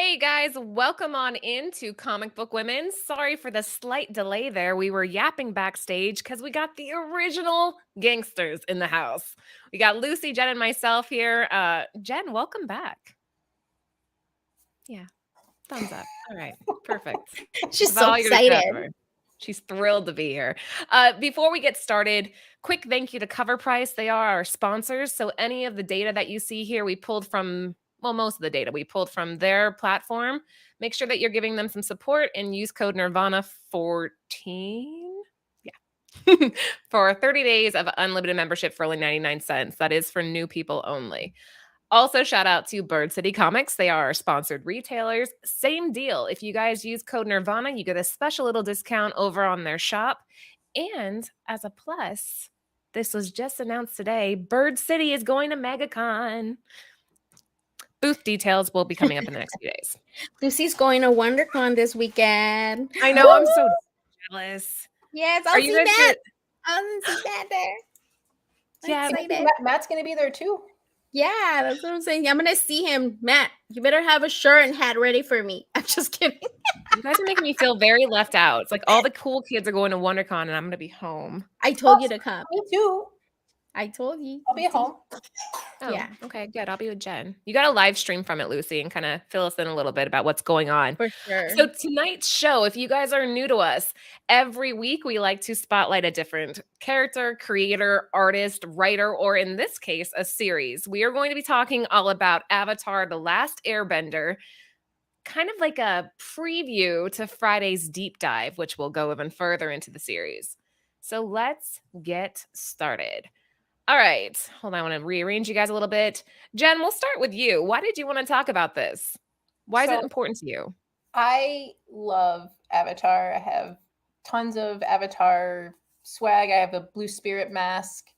Hey guys, welcome on into Comic Book Women. Sorry for the slight delay there. We were yapping backstage because we got the original gangsters in the house. We got Lucy, Jen, and myself here. Jen, welcome back. Yeah, thumbs up. All right, perfect. That's She's about so all you're gonna get out excited. of her. She's thrilled to be here. Before we get started, quick thank you to Cover Price. They are our sponsors. So any of the data that you see here, we pulled from, well, most of the data we pulled from their platform. Make sure that you're giving them some support and use code Nirvana14. Yeah. For 30 days of unlimited membership for only 99 cents. That is for new people only. Also, shout out to Bird City Comics. They are our sponsored retailers. Same deal. If you guys use code Nirvana, you get a special little discount over on their shop. And as a plus, this was just announced today, Bird City is going to MegaCon. Booth details will be coming up in the next few days. Lucy's going to WonderCon this weekend. I know, I'm so jealous. Yes, Are I'll you see guys Matt. good? I'll see Matt there. Yeah, Excited. Matt's gonna be there too. Yeah, that's what I'm saying. I'm gonna see him. Matt, you better have a shirt and hat ready for me. I'm just kidding. you guys are making me feel very left out. It's like all the cool kids are going to WonderCon and I'm going to be home. I told you to come. Me too. I told you. I'll be at home. Oh, Yeah. Okay, good. I'll be with Jen. You got a live stream from it, Lucy, and kind of fill us in a little bit about what's going on. For sure. So tonight's show, if you guys are new to us, every week we like to spotlight a different character, creator, artist, writer, or in this case, a series. We are going to be talking all about Avatar: The Last Airbender, kind of like a preview to Friday's deep dive, which will go even further into the series. So let's get started. All right. Hold on. I want to rearrange you guys a little bit. Jen, we'll start with you. Why did you want to talk about this? Why is it So- important to you? I love Avatar. I have tons of Avatar swag. I have a blue spirit mask.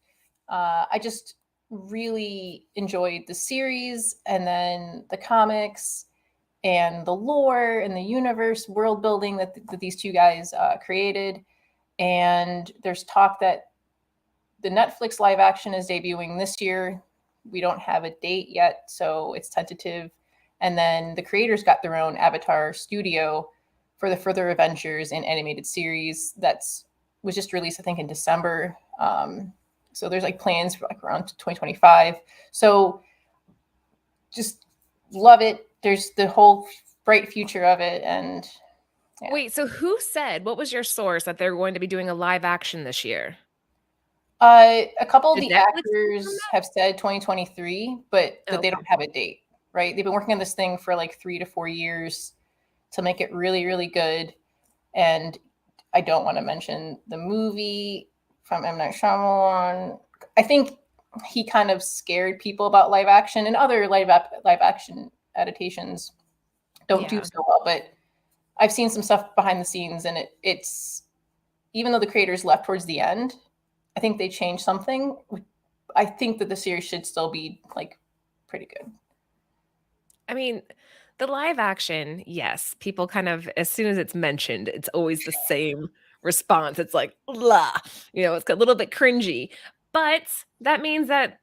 I just really enjoyed the series and then the comics and the lore and the universe world building that these two guys created. And there's talk that the Netflix live action is debuting this year. We don't have a date yet, so it's tentative. And then the creators got their own Avatar studio for the further adventures in animated series was just released, I think, in December. So there's like plans for like around 2025. So just love it. There's the whole bright future of it. And yeah. Wait, so who said, what was your source that they're going to be doing a live action this year? A couple of Did the Netflix actors have said 2023, but that they don't have a date, right? They've been working on this thing for like 3 to 4 years to make it really, really good. And I don't want to mention the movie from M. Night Shyamalan. I think he kind of scared people about live action, and other live action adaptations don't do so well. But I've seen some stuff behind the scenes, and it's even though the creators left towards the end, I think they changed something. I think that the series should still be like pretty good. I mean, the live action, yes, people kind of, as soon as it's mentioned, it's always the same response. It's like, blah, it's a little bit cringy. But that means that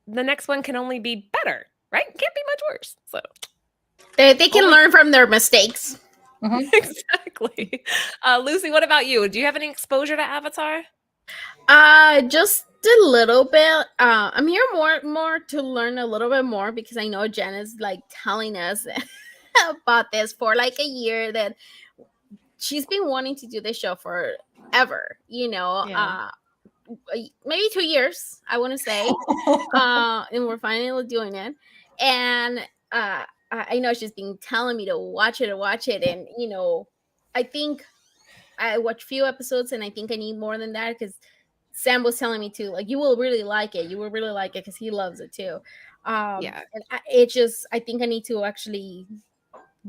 the next one can only be better, right? Can't be much worse. So They can learn from their mistakes. Mhm. Exactly. Lucy, what about you? Do you have any exposure to Avatar? Just a little bit. I'm here more to learn a little bit more because I know Jen is like telling us about this for like a year, that she's been wanting to do this show forever, maybe 2 years, I want to say. And we're finally doing it. And I know she's been telling me to watch it. And, I think I watched a few episodes and I think I need more than that, because Sam was telling me too, like, you will really like it. You will really like it because he loves it too. And I think I need to actually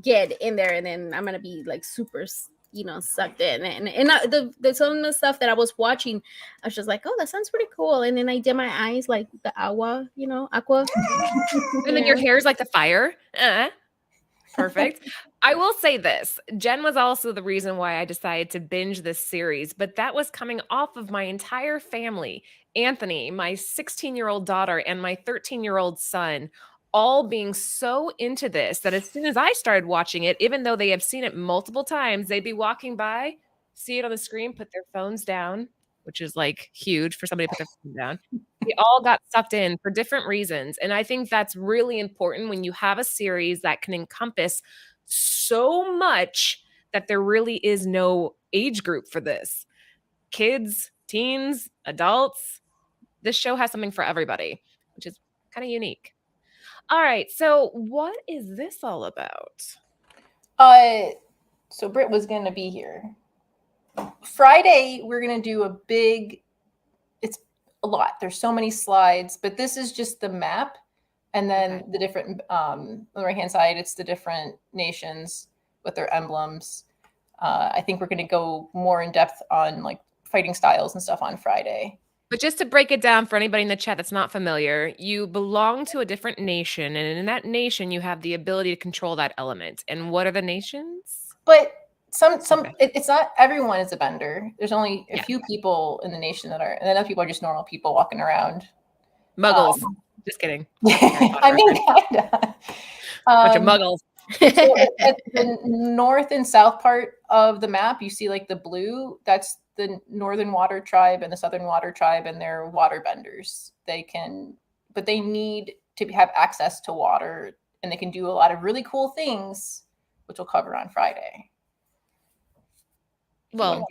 get in there, and then I'm gonna be like super, sucked in. And the some of the stuff that I was watching, I was just like, oh, that sounds pretty cool. And then I did my eyes like the aqua. And then your hair's like the fire. Perfect. I will say this. Jen was also the reason why I decided to binge this series, but that was coming off of my entire family. Anthony, my 16-year-old daughter, and my 13-year-old son all being so into this that as soon as I started watching it, even though they have seen it multiple times, they'd be walking by, see it on the screen, put their phones down, which is like huge for somebody to put their phone down. We all got sucked in for different reasons. And I think that's really important when you have a series that can encompass so much that there really is no age group for this. Kids, teens, adults, this show has something for everybody, which is kind of unique. All right, so what is this all about? So Britt was gonna be here. Friday, we're gonna do a big, it's a lot. There's so many slides, but this is just the map. And then the different, on the right-hand side, it's the different nations with their emblems. I think we're gonna go more in depth on like fighting styles and stuff on Friday. But just to break it down for anybody in the chat that's not familiar, you belong to a different nation, and in that nation, you have the ability to control that element. And what are the nations? But some Okay. it's not everyone is a bender. There's only a Yeah. few people in the nation that are, and then other people are just normal people walking around. Muggles. Just kidding. I mean, kinda. Bunch of muggles. So at the north and south part of the map, you see like the blue. That's the northern water tribe and the southern water tribe, and they're water benders. They can, but they need to have access to water, and they can do a lot of really cool things, which we'll cover on Friday. Well,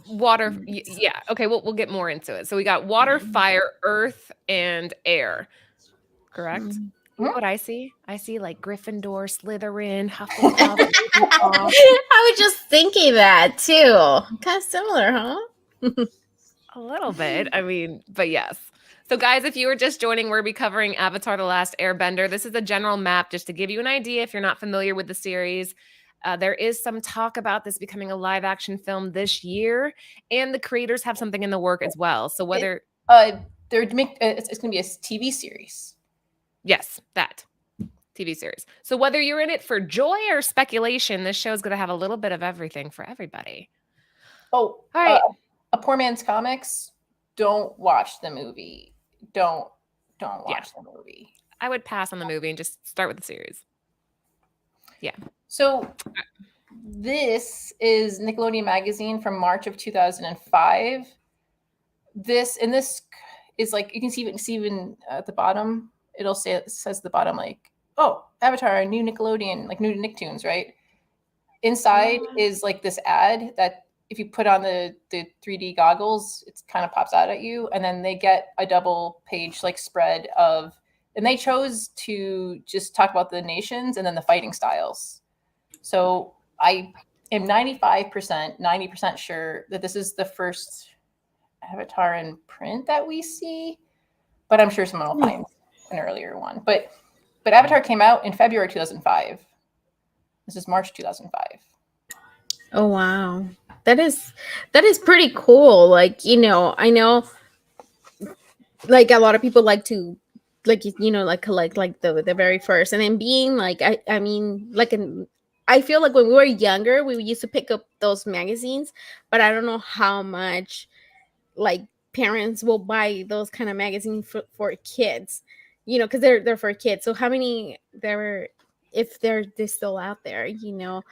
water, yeah. Okay, we'll get more into it. So we got water, fire, earth, and air. Correct? You know what I see? I see like Gryffindor, Slytherin, Hufflepuff. Ravenclaw. I was just thinking that too. Kind of similar, huh? A little bit. I mean, but yes. So, guys, if you were just joining, we'll be covering Avatar: The Last Airbender. This is a general map just to give you an idea if you're not familiar with the series. There is some talk about this becoming a live action film this year, and the creators have something in the work as well. So, whether it's going to be a TV series. Yes, that TV series. So, whether you're in it for joy or speculation, this show is going to have a little bit of everything for everybody. Oh, all right. A Poor Man's Comics. Don't watch the movie. Don't watch the movie. I would pass on the movie and just start with the series. Yeah. So this is Nickelodeon magazine from March of 2005. This is like, you can see even at the bottom, it says at the bottom like, oh, Avatar, new Nickelodeon, like new Nicktoons, right? Inside is like this ad that if you put on the 3D goggles, it kind of pops out at you. And then they get a double page like spread of, and they chose to just talk about the nations and then the fighting styles. So I am 90% sure that this is the first Avatar in print that we see, but I'm sure someone will find an earlier one. But Avatar came out in February 2005. This is March 2005. Oh wow. That is pretty cool. Like, you know, I know like a lot of people like to like, you know, like collect like the very first, and then being like I mean like I feel like when we were younger we used to pick up those magazines, but I don't know how much like parents will buy those kind of magazines for kids, you know, because they're for kids. So how many there were, if they're still out there, you know,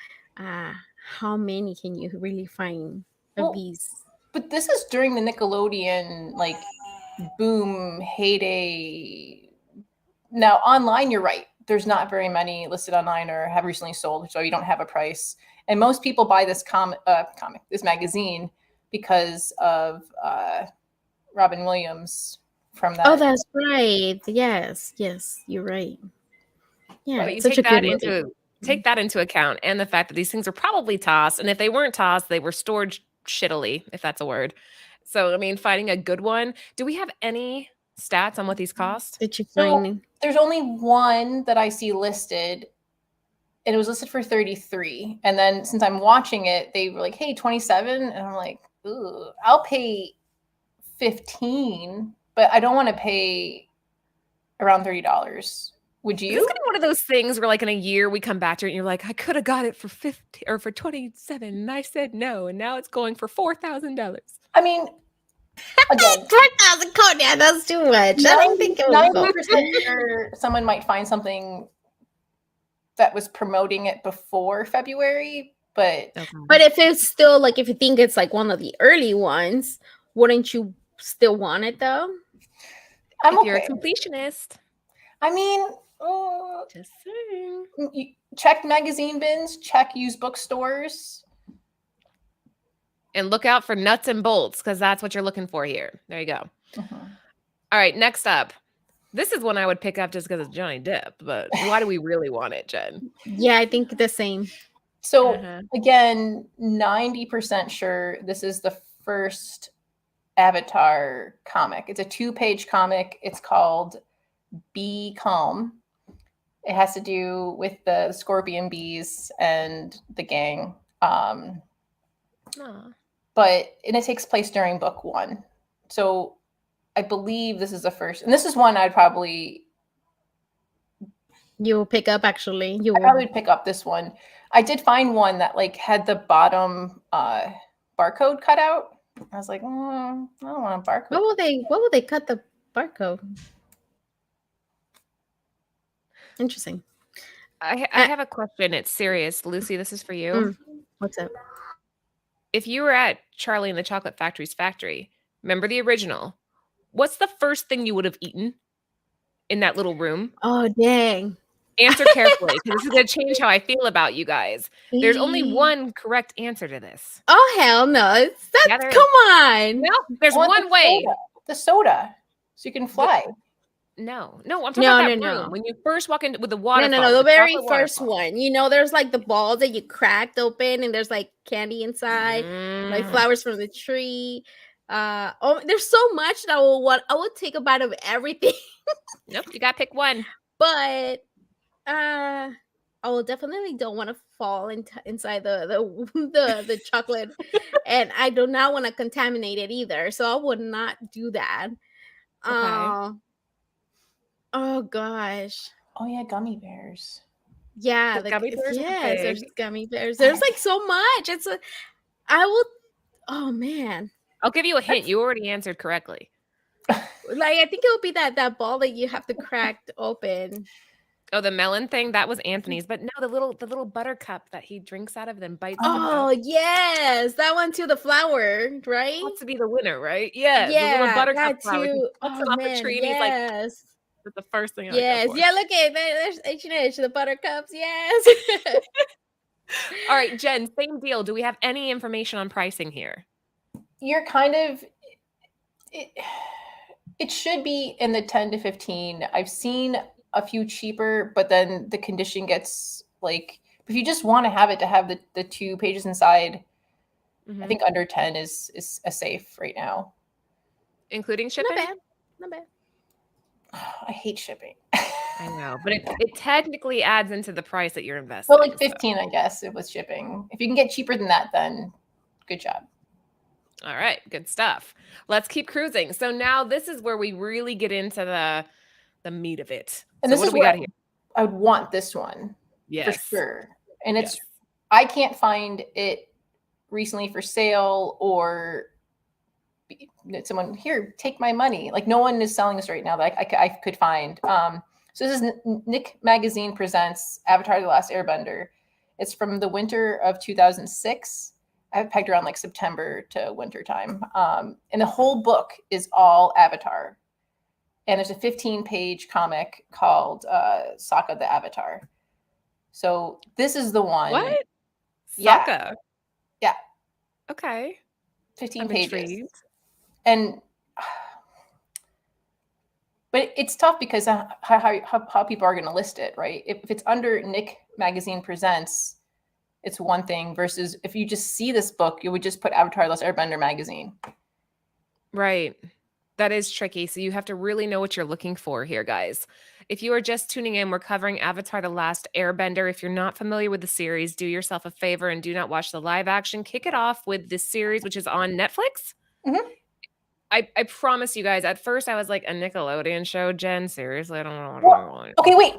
how many can you really find of these? But this is during the Nickelodeon like boom heyday. Now online, you're right. There's not very many listed online or have recently sold, so you don't have a price. And most people buy this this magazine because of Robin Williams from that. Oh, that's right. Yes, you're right. Yeah, but you such take a that good into movie. Take that into account, and the fact that these things are probably tossed, and if they weren't tossed, they were stored shittily, if that's a word. So, I mean, finding a good one. Do we have any stats on what these cost? Did you So find? there's only one that I see listed, and it was listed for 33. And then since I'm watching it, they were like, "Hey, 27," and I'm like, "Ooh, I'll pay 15, but I don't want to pay around $30." Would you? It's gonna be one of those things where, like, in a year we come back to it, and you're like, "I could have got it for 50 or for 27, and I said no, and now it's going for $4,000." I mean, Again, 4,000 code. Yeah, that's too much. I didn't think it was 90% sure someone might find something that was promoting it before February, but But if it's still like, if you think it's like one of the early ones, wouldn't you still want it though? I'm If you're a okay. completionist. I mean, Just saying. check magazine bins, check used bookstores. And look out for nuts and bolts, because that's what you're looking for here. There you go. All right, next up. This is one I would pick up just because it's Johnny Depp, but why do we really want it, Jen? Yeah, I think the same. So again, 90% sure this is the first Avatar comic. It's a 2-page comic. It's called Be Calm. It has to do with the scorpion bees and the gang. And it takes place during book 1. So I believe this is the first, and this is one I'd probably You will pick up, actually. I probably would pick up this one. I did find one that like had the bottom barcode cut out. I was like, I don't want a barcode. What will they cut the barcode? Interesting. I have a question. It's serious. Lucy, this is for you. What's up? If you were at Charlie and the Chocolate Factory's factory, remember the original, what's the first thing you would have eaten in that little room? Oh, dang. Answer carefully, because this is going to change how I feel about you guys. There's only one correct answer to this. Oh, hell no. Come on. No, there's one way. The soda, so you can fly. No, I'm talking about that room. When you first walk in with the waterfall. The very first one. You know, there's like the balls that you cracked open, and there's like candy inside, like flowers from the tree. There's so much that I would take a bite of everything. Nope, you gotta pick one. But I will definitely don't want to fall inside the chocolate, and I do not want to contaminate it either. So I would not do that. Okay. Oh gosh. Oh yeah, gummy bears. Yeah, the gummy bears. Yes, there's gummy bears. There's like so much. I will. Oh man. I'll give you a hint. You already answered correctly. Like, I think it would be that ball that you have to crack open. Oh, the melon thing, that was Anthony's, but no, the little buttercup that he drinks out of them bites. Oh yes, that one too. The flower, right? Wants to be the winner, right? Yeah, the little buttercup flower. He puts it off the tree, and he's like, "That's the first thing." Yes, yeah. Look at there's H&H, the buttercups. Yes. All right, Jen, same deal. Do we have any information on pricing here? You're kind of. It should be in the 10 to 15. I've seen a few cheaper, but then the condition gets like, if you just want to have the 2 pages inside, I think under 10 is a safe right now. Including shipping? Not bad. I hate shipping. I know, but it technically adds into the price that you're investing. Well, like 15, I guess, it was shipping. If you can get cheaper than that, then good job. All right, good stuff. Let's keep cruising. So now this is where we really get into the meat of it. And so this what is do we got here? I would want this one. Yes. For sure. And I can't find it recently for sale, or someone, here, take my money. Like, no one is selling this right now that I could find. So this is Nick Magazine presents Avatar: The Last Airbender. It's from the winter of 2006. I have it pegged around like September to winter time. And the whole book is all Avatar. And there's a 15-page comic called Sokka the Avatar. So this is the one. What? Yeah. Sokka? Yeah. Okay. 15 pages. And but it's tough because how people are going to list it, right? If it's under Nick Magazine Presents, it's one thing, versus if you just see this book, you would just put Avatar: The Last Airbender magazine. Right. That is tricky. So you have to really know what you're looking for here, guys. If you are just tuning in, we're covering Avatar: The Last Airbender. If you're not familiar with the series, do yourself a favor and do not watch the live action. Kick it off with this series, which is on Netflix. Mm-hmm. I promise you guys, at first I was like, a Nickelodeon show, Jen? Seriously? I don't know. Okay, wait.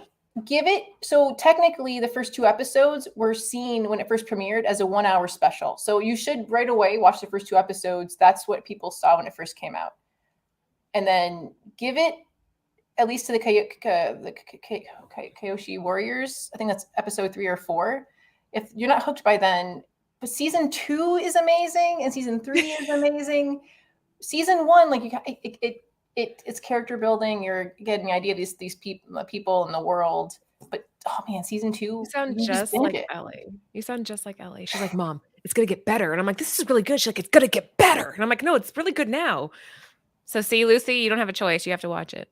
give it, so technically the first 2 episodes were seen when it first premiered as a 1-hour special. So you should right away watch the first 2 episodes. That's what people saw when it first came out. And then give it at least to the Kyoshi Warriors. I think that's episode 3 or 4. If you're not hooked by then, but season 2 is amazing and season 3 is amazing. Season 1, like it's character building. You're getting the idea of these people in the world. But oh man, season 2. You sound just like Ellie. You sound just like Ellie. She's like, Mom, it's gonna get better. And I'm like, this is really good. She's like, it's gonna get better. And I'm like, no, it's really good now. So see, Lucy, you don't have a choice. You have to watch it.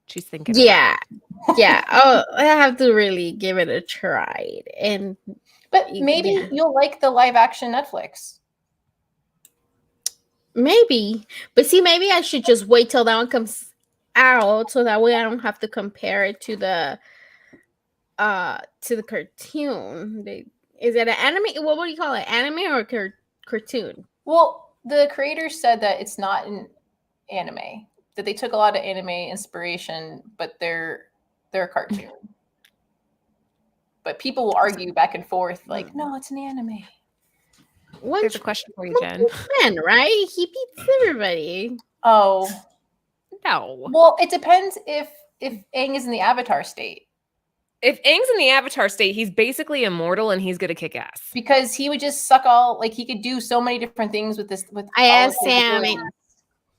She's thinking. Yeah. Yeah. Oh, I have to really give it a try. But maybe you'll like the live action Netflix. Maybe. But see, maybe I should just wait till that one comes out so that way I don't have to compare it to the cartoon. Is it an anime? What do you call it? Anime or cartoon? Well, the creators said that it's not an anime, that they took a lot of anime inspiration, but they're a cartoon. But people will argue back and forth like, no, it's an anime. There's a question for you, Jen. Man, right? He beats everybody. Oh. No. Well, it depends if Aang is in the Avatar state. If Aang's in the Avatar state, he's basically immortal and he's gonna kick ass. Because he would just suck all, like he could do so many different things with this. I asked Sam.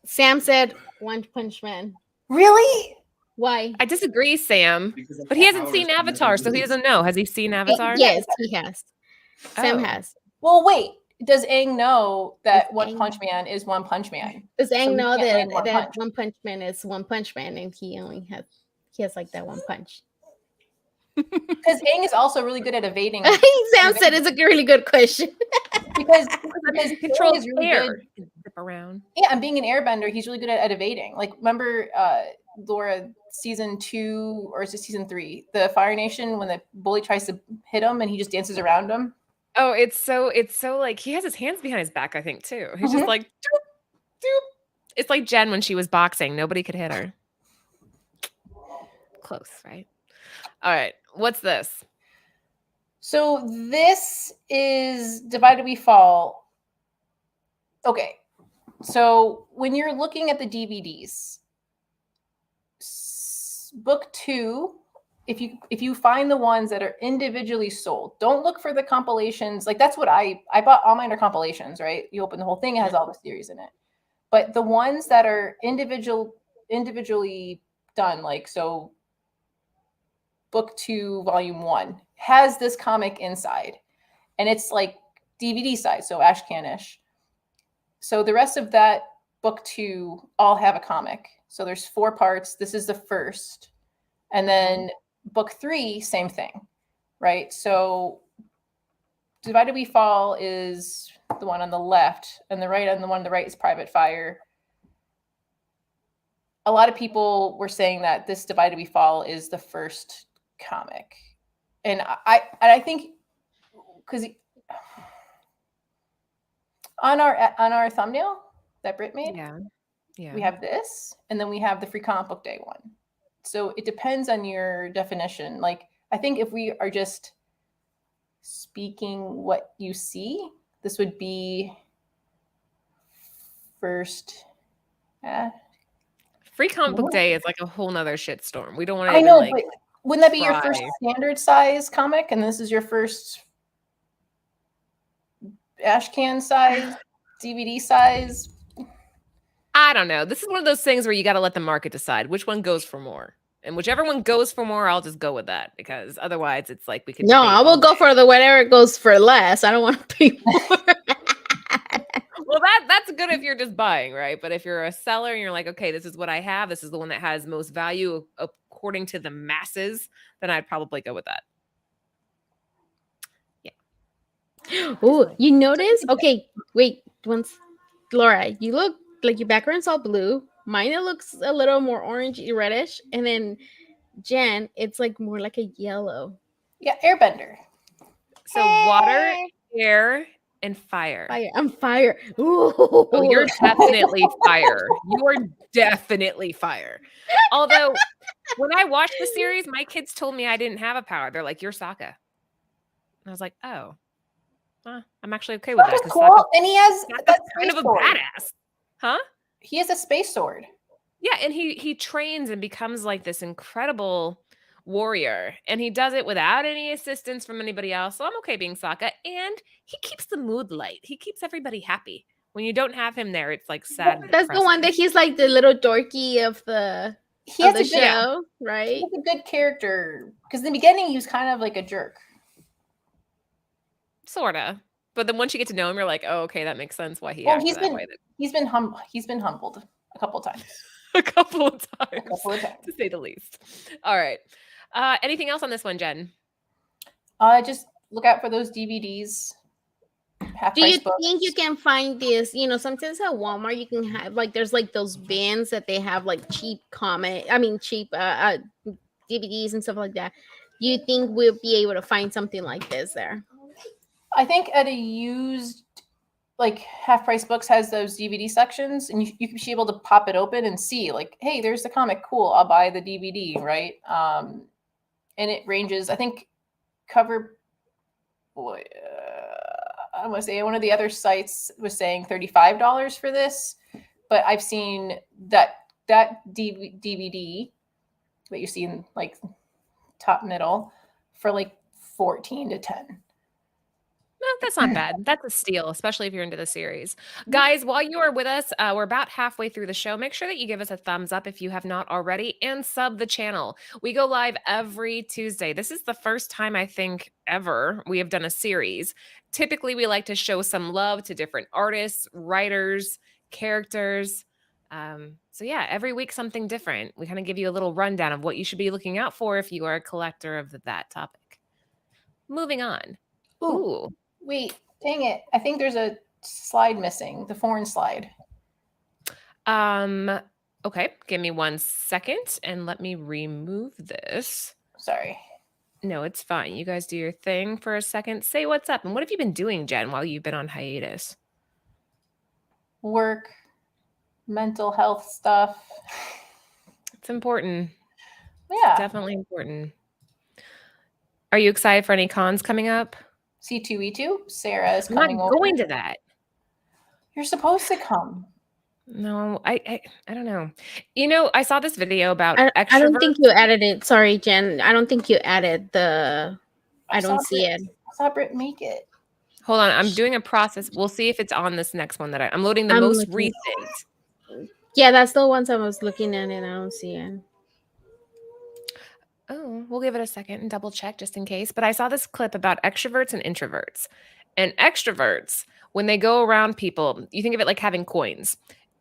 Sam said One Punch Man. Really? Why? I disagree, Sam. But he hasn't seen Avatar, so he doesn't know. Has he seen Avatar? Yes, he has. Sam has. Well, wait. Does Aang know that One Punch Man is One Punch Man? Does Aang know that One Punch Man is One Punch Man and he has like that one punch? Because Aang is also really good at evading. Sam said it's a really good question. because control is really air. Zip around. Yeah, and being an airbender, he's really good at evading. Like, remember Laura, season 2, or is it season 3? The Fire Nation, when the bully tries to hit him and he just dances around him. Oh, it's so like he has his hands behind his back, I think, too. He's just like doop, doop. It's like Jen when she was boxing. Nobody could hit her. Close, right? All right. What's this? So this is Divided We Fall. Okay. So when you're looking at the DVDs, book 2, if you find the ones that are individually sold, don't look for the compilations. Like that's what I bought. All mine are compilations, right? You open the whole thing, it has all the series in it. But the ones that are individually done, like so book 2 volume 1 has this comic inside, and it's like DVD size, so Ashcan-ish. So the rest of that book 2 all have a comic. So there's 4 parts. This is the first, and then book 3, same thing, right? So Divided We Fall is the one on the left, and the one on the right is Private Fire. A lot of people were saying that this Divided We Fall is the first comic, and I think because on our thumbnail that Britt made, yeah, we have this, and then we have the Free Comic Book Day one. So it depends on your definition. Like I think if we are just speaking what you see, this would be first. Free Comic Book Day is like a whole nother shitstorm. We don't want to. I know, but wouldn't that be your first standard size comic, and this is your first Ashcan size, DVD size? I don't know. This is one of those things where you got to let the market decide which one goes for more. And whichever one goes for more, I'll just go with that, because otherwise it's like we could. No, I will go for the whatever goes for less. I don't want to pay more. Well, that's good if you're just buying, right? But if you're a seller and you're like, okay, this is what I have, this is the one that has most value according to the masses, then I'd probably go with that. Yeah. Oh, you notice? Okay, wait. Once, Laura, you look like your background's all blue. Mine, it looks a little more orangey, reddish, and then Jen, it's like more like a yellow. Yeah, Airbender. So water, air, and fire. Fire. I'm fire. Ooh. Oh, you're definitely fire. You are definitely fire. Although When I watched the series, my kids told me I didn't have a power. They're like, "You're Sokka." And I was like, "Oh, I'm actually okay with that That's because cool. And he has Sokka's that kind space of a sword. badass, huh?" He has a space sword. Yeah, and he trains and becomes like this incredible warrior, and he does it without any assistance from anybody else. So I'm okay being Sokka, and he keeps the mood light. He keeps everybody happy. When you don't have him there, it's like sad and That's the one depressing. that he's like the little dorky of the He has a good, show, right? he's a good character because in the beginning he was kind of like a jerk. Sorta. But then once you get to know him, you're like, oh, okay, that makes sense why he Well, acted that way. he's been humbled a couple times. A couple of times, to say the least. All right. Anything else on this one, Jen? Just look out for those DVDs. Do you think you can find this? You know, sometimes at Walmart you can have like there's like those bins that they have like cheap cheap DVDs and stuff like that. Do you think we'll be able to find something like this there? I think at a used like Half Price Books has those DVD sections, and you should be able to pop it open and see like, hey, there's the comic, cool, I'll buy the DVD, right? And it ranges, I think, I want to say one of the other sites was saying $35 for this, but I've seen that DVD that you see in like top middle for like 14 to 10. No, that's not bad. That's a steal, especially if you're into the series. Guys, while you are with us, we're about halfway through the show. Make sure that you give us a thumbs up if you have not already and sub the channel. We go live every Tuesday. This is the first time I think ever we have done a series. Typically, we like to show some love to different artists, writers, characters. So yeah, every week something different. We kind of give you a little rundown of what you should be looking out for if you are a collector of that topic. Moving on. Ooh. Wait, dang it. I think there's a slide missing, the foreign slide. Okay, give me 1 second and let me remove this. Sorry. No, it's fine. You guys do your thing for a second. Say what's up. And what have you been doing, Jen, while you've been on hiatus? Work, mental health stuff. It's important. Yeah. It's definitely important. Are you excited for any cons coming up? C2E2. Sarah is I'm coming not over. going to that. You're supposed to come. No, I don't know. You know, I saw this video about I don't extroverts. think you added it. Sorry, Jen. I don't think you added the. I don't see it. I saw Britt make it. Hold on, I'm doing a process. We'll see if it's on this next one that I'm loading the most recent. Yeah, that's the ones I was looking at, and I don't see it. Oh, we'll give it a second and double check just in case. But I saw this clip about extroverts and introverts. And extroverts, when they go around people, you think of it like having coins.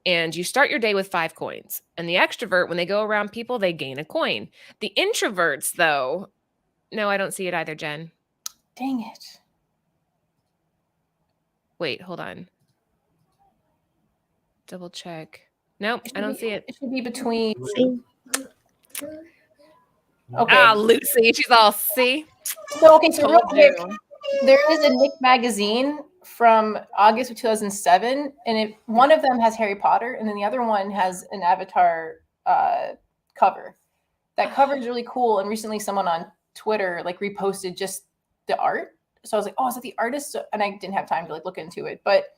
And you start your day with 5 coins. And the extrovert, when they go around people, they gain a coin. The introverts, though, no, I don't see it either, Jen. Dang it. Wait, hold on. Double check. Nope, I don't see it. It should be between. Okay. Ah, Lucy, she's all see. So okay, so real quick, there is a Nick magazine from August of 2007, and one of them has Harry Potter, and then the other one has an Avatar cover. That cover is really cool, and recently someone on Twitter like reposted just the art. So I was like, oh, is that the artist? And I didn't have time to like look into it, but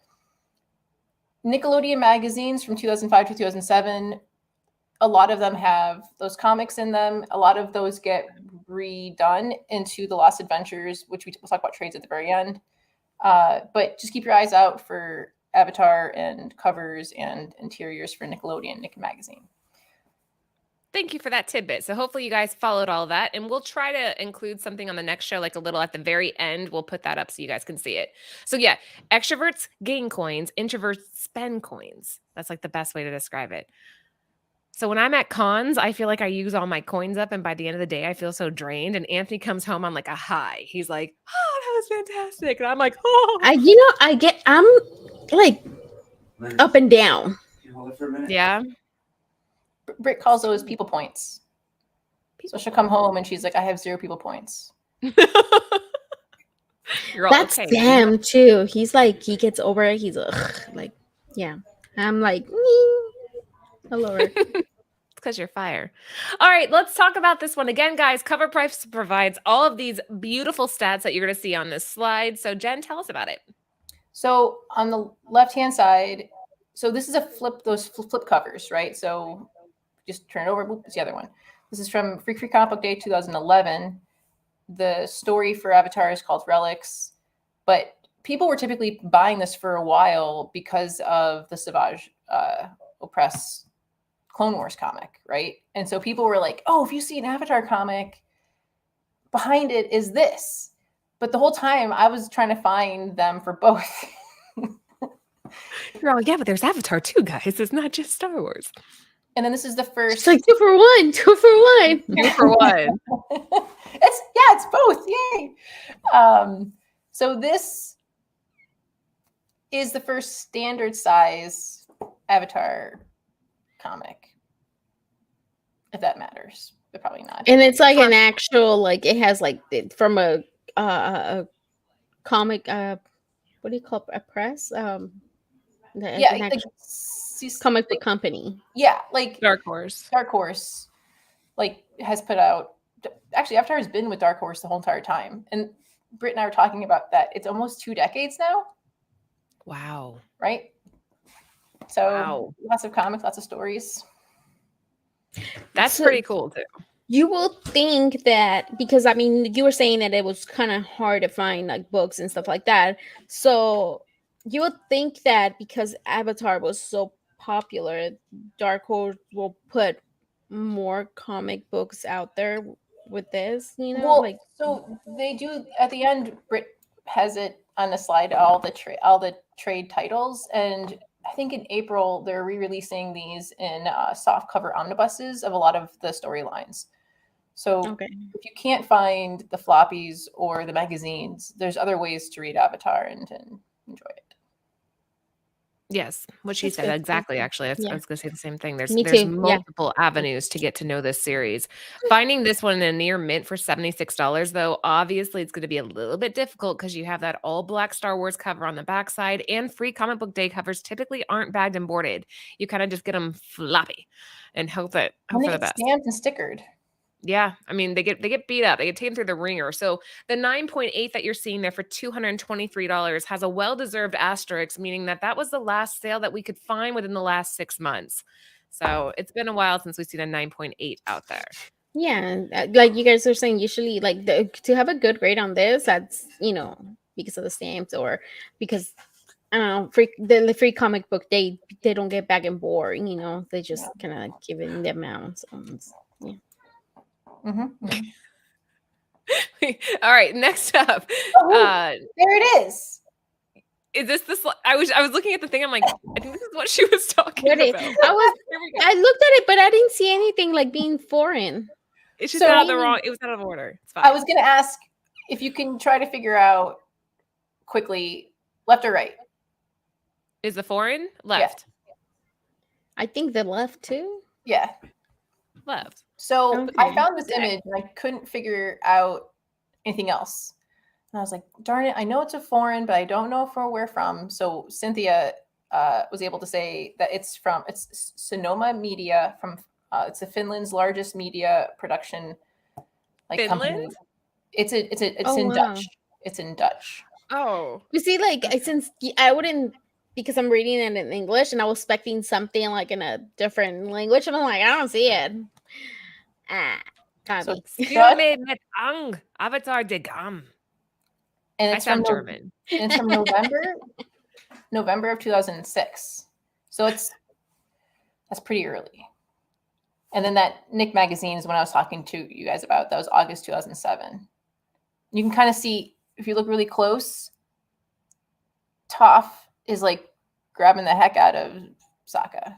Nickelodeon magazines from 2005 to 2007. A lot of them have those comics in them. A lot of those get redone into The Lost Adventures, which we'll talk about trades at the very end. But just keep your eyes out for Avatar and covers and interiors for Nickelodeon Nick magazine. Thank you for that tidbit. So hopefully you guys followed all of that, and we'll try to include something on the next show, like a little at the very end. We'll put that up so you guys can see it. So yeah, extroverts gain coins, introverts spend coins. That's like the best way to describe it. So when I'm at cons, I feel like I use all my coins up, and by the end of the day, I feel so drained. And Anthony comes home on like a high. He's like, "Oh, that was fantastic," and I'm like, "Oh." I'm like up and down. Yeah. Britt calls those people points. So she'll come home and she's like, "I have 0 people points." That's okay, Sam too. He's like, he gets over it. He's like, yeah. I'm like, hello. because you're fire. All right, let's talk about this one again, guys. Cover Price provides all of these beautiful stats that you're going to see on this slide. So, Jen, tell us about it. So on the left-hand side, so this is a those flip covers, right? So just turn it over. Whoop, it's the other one. This is from Free Comic Book Day 2011. The story for Avatar is called Relics, but people were typically buying this for a while because of the Savage Opress Clone Wars comic, right? And so people were like, oh, if you see an Avatar comic, behind it is this. But the whole time I was trying to find them for both. You're all, yeah, but there's Avatar too, guys. It's not just Star Wars. And then this is the first. It's like 2 for 1, 2 for 1. 2 for 1. It's both. Yay. So this is the first standard size Avatar comic. If that matters, but probably not. And it's like an actual, like it has like from a comic, what do you call it? A press? Like comic book company. Yeah, like Dark Horse. Dark Horse, like has put out. Actually, Avatar has been with Dark Horse the whole entire time, and Britt and I were talking about that. It's almost 2 decades now. Wow. Right. So lots of comics, lots of stories. That's pretty cool too. You will think that because I mean you were saying that it was kind of hard to find like books and stuff like that. So you would think that because Avatar was so popular, Dark Horse will put more comic books out there with this, you know? Well, like so they do at the end. Britt has it on the slide, all the trade titles, and I think in April they're re-releasing these in soft cover omnibuses of a lot of the storylines. So if you can't find the floppies or the magazines, there's other ways to read Avatar and enjoy it. Yes, what she said exactly. Actually, I was going to say the same thing. There's too. multiple avenues to get to know this series. Finding this one in a near mint for $76, though, obviously it's going to be a little bit difficult because you have that all black Star Wars cover on the backside, and Free Comic Book Day covers typically aren't bagged and boarded. You kind of just get them floppy and hope for the best. Stamped and stickered. Yeah, I mean they get beat up. They get taken through the ringer. So the 9.8 that you're seeing there for $223 has a well-deserved asterisk, meaning that was the last sale that we could find within the last 6 months. So it's been a while since we've seen a 9.8 out there. Yeah, like you guys are saying, usually like to have a good grade on this, that's because of the stamps or because I don't know, the Free Comic Book Day, they don't get back and board. They just kind of like give it in the amount. So yeah. Mm-hmm. All right, next up. There it is. Is this the I was looking at the thing. I'm like, I think this is what she was talking about. I looked at it, but I didn't see anything like being foreign. It's just out of the wrong. It was out of order. It's fine. I was going to ask if you can try to figure out quickly, left or right. Is the foreign left? Yeah. I think the left too. Yeah, left. So I found this image and I couldn't figure out anything else. And I was like, darn it, I know it's a foreign, but I don't know where from. So Cynthia was able to say that it's Sonoma Media from it's Finland's largest media production company. It's in Dutch. It's in Dutch. Oh. You see, like since I wouldn't, because I'm reading it in English and I was expecting something like in a different language. And I'm like, I don't see it. So Avatar de Gam. And it's from German. And it's from November of 2006. So that's pretty early. And then that Nick magazine is when I was talking to you guys about. That was August 2007. You can kind of see, if you look really close, Toph is like grabbing the heck out of Sokka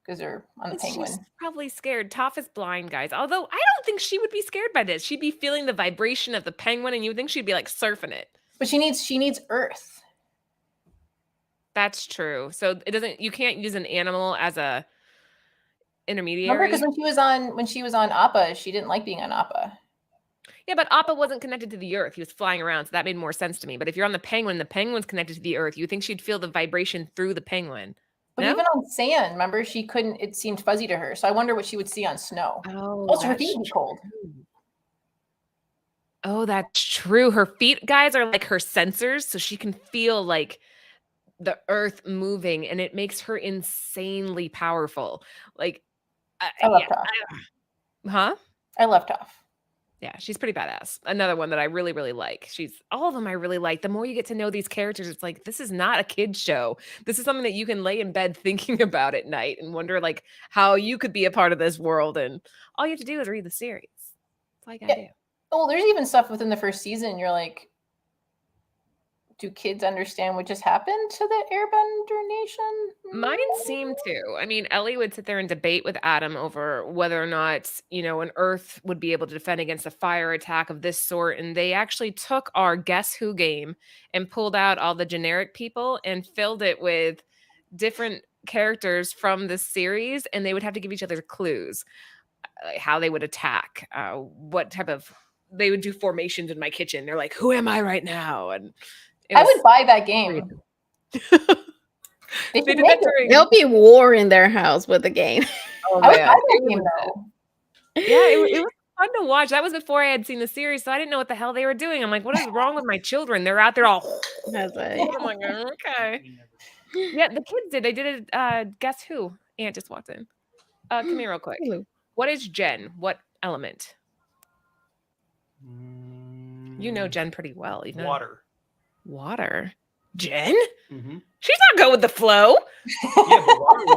because they're on the penguin. She's probably scared. Toph is blind, guys. Although I don't think she would be scared by this. She'd be feeling the vibration of the penguin, and you would think she'd be like surfing it. But she needs Earth. That's true. So you can't use an animal as a intermediary. Remember, because when she was on Appa, she didn't like being on Appa. Yeah, but Appa wasn't connected to the Earth. He was flying around, so that made more sense to me. But if you're on the penguin's connected to the Earth, you think she'd feel the vibration through the penguin. But No? even on sand, remember, she couldn't, it seemed fuzzy to her. So I wonder what she would see on snow. Oh, Also, her that's feet would be cold. true. Oh, that's true. Her feet, guys, are like her sensors, so she can feel like the earth moving, and it makes her insanely powerful. Like, I love yeah, Toph. huh? I love Toph. Yeah, she's pretty badass. Another one that I really, really like. All of them I really like. The more you get to know these characters, it's like, this is not a kid's show. This is something that you can lay in bed thinking about at night and wonder like how you could be a part of this world. And all you have to do is read the series. That's all you gotta do. Oh, there's even stuff within the first season. You're like, do kids understand what just happened to the Airbender Nation? Mine seemed to. I mean, Ellie would sit there and debate with Adam over whether or not, an Earth would be able to defend against a fire attack of this sort. And they actually took our Guess Who game and pulled out all the generic people and filled it with different characters from the series. And they would have to give each other clues, like how they would attack, what type of, they would do formations in my kitchen. They're like, who am I right now? And I would buy that game. They did that during. There'll be war in their house with the game. Oh, I would man. buy that game though. Yeah, it was fun to watch. That was before I had seen the series, so I didn't know what the hell they were doing. I'm like, what is wrong with my children? They're out there all. That's right. I'm like, okay. Yeah, the kids did. They did a Guess Who? Aunt just walked in. Come here real quick. What is Jen? What element? You know Jen pretty well. You know? Water. Water. Jen? Mm-hmm. She's not going with the flow. Yeah, but water.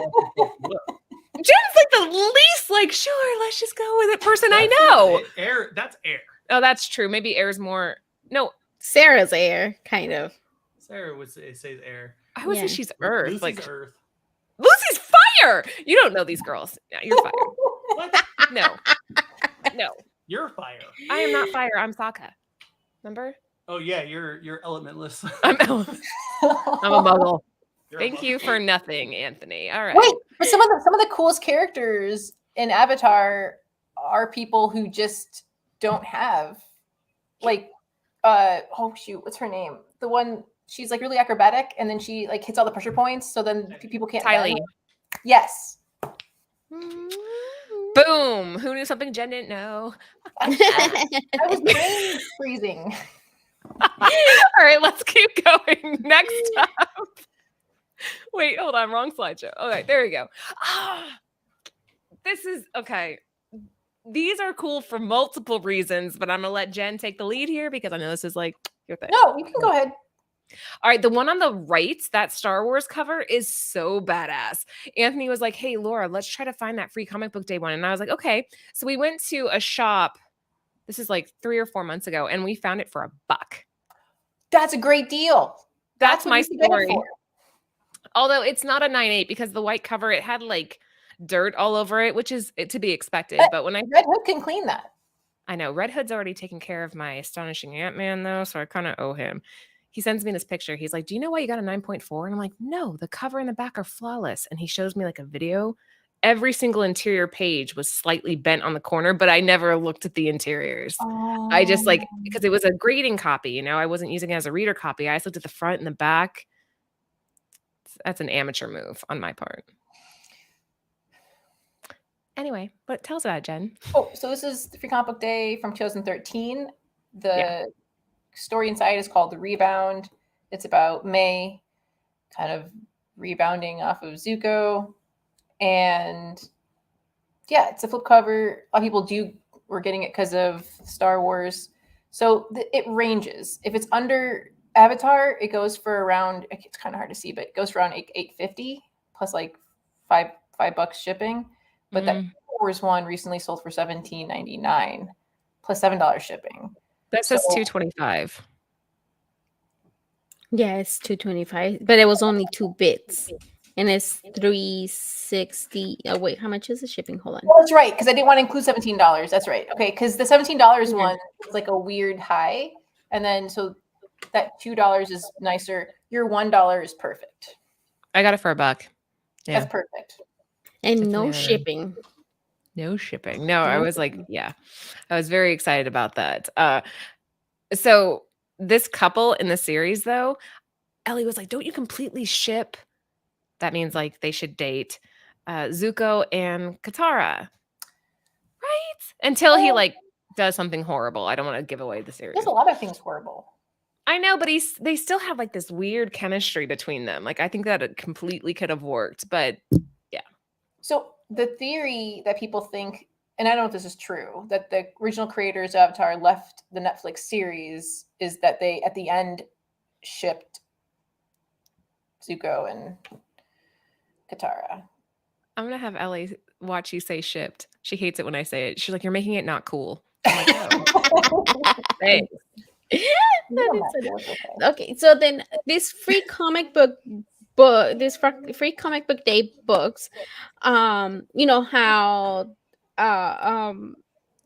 Jen's like the least like, sure, let's just go with it person I know. Air. That's air. Oh, that's true. Maybe air's more. No, Sarah's air, kind of. Sarah would say air. I would say she's earth. Lucy's like earth. Lucy's fire. You don't know these girls. No, you're fire. What? No. You're fire. I am not fire. I'm Sokka. Remember? Oh yeah, you're elementless. I'm a muggle. You're Thank you for nothing, Anthony. All right. Wait, but some of the coolest characters in Avatar are people who just don't have, like, oh shoot, what's her name? The one, she's like really acrobatic, and then she like hits all the pressure points, so then people can't. Tylee. Yes. Boom. Who knew something Jen didn't know? I was brain freezing. All right, let's keep going. Next up. Wait, hold on. Wrong slideshow. Okay, there we go. This is okay. These are cool for multiple reasons, but I'm gonna let Jen take the lead here because I know this is like your thing. No, you can go ahead. All right, the one on the right, that Star Wars cover is so badass. Anthony was like, hey, Laura, let's try to find that free comic book day one. And I was like, okay. So we went to a shop. This is like 3 or 4 months ago, and we found it for $1. That's a great deal. That's what my you should get it story. for. Although it's not a 9.8 because the white cover, it had like dirt all over it, which is to be expected. But when Red Hood can clean that. I know Red Hood's already taken care of my astonishing Ant-Man though, so I kind of owe him. He sends me this picture. He's like, do you know why you got a 9.4? And I'm like, no, the cover and the back are flawless. And he shows me like a video. Every single interior page was slightly bent on the corner, but I never looked at the interiors. Oh. I just like, because it was a grading copy, I wasn't using it as a reader copy. I just looked at the front and the back. That's an amateur move on my part. Anyway, but tell us about it, Jen. Oh, so this is the Free Comic Book Day from 2013. The story inside is called The Rebound. It's about May kind of rebounding off of Zuko. And yeah, it's a flip cover. A lot of people were getting it because of Star Wars. So it ranges. If it's under Avatar, it goes for around, it's kind of hard to see, but it goes for around $8.50 plus like $5 shipping. But that Star Wars one recently sold for $17.99 plus $7 shipping. That says $2.25. Yeah, it's $2.25, but it was only 2 bits, and it's $3.60. Oh wait, how much is the shipping? Hold on. Well, that's right, because I didn't want to include $17. That's right. Okay, because the $17 one was like a weird high, and then so that $2 is nicer. Your $1 is perfect. I got it for $1. Yeah. That's perfect. And Definitely no not. shipping. No shipping. No, I was like, yeah, I was very excited about that. So this couple in the series, though, Ellie was like, don't you completely ship that means like they should date Zuko and Katara, right? Until he like does something horrible. I don't want to give away the series. There's a lot of things horrible. I know, but they still have like this weird chemistry between them. Like I think that it completely could have worked, but yeah. So the theory that people think, and I don't know if this is true, that the original creators of Avatar left the Netflix series is that they at the end shipped Zuko and Katara. I'm gonna have Ellie watch you say shipped. She hates it when I say it. She's like, "You're making it not cool." I'm like, "Oh, thanks." Okay, so then this free comic book free comic book day books, you know how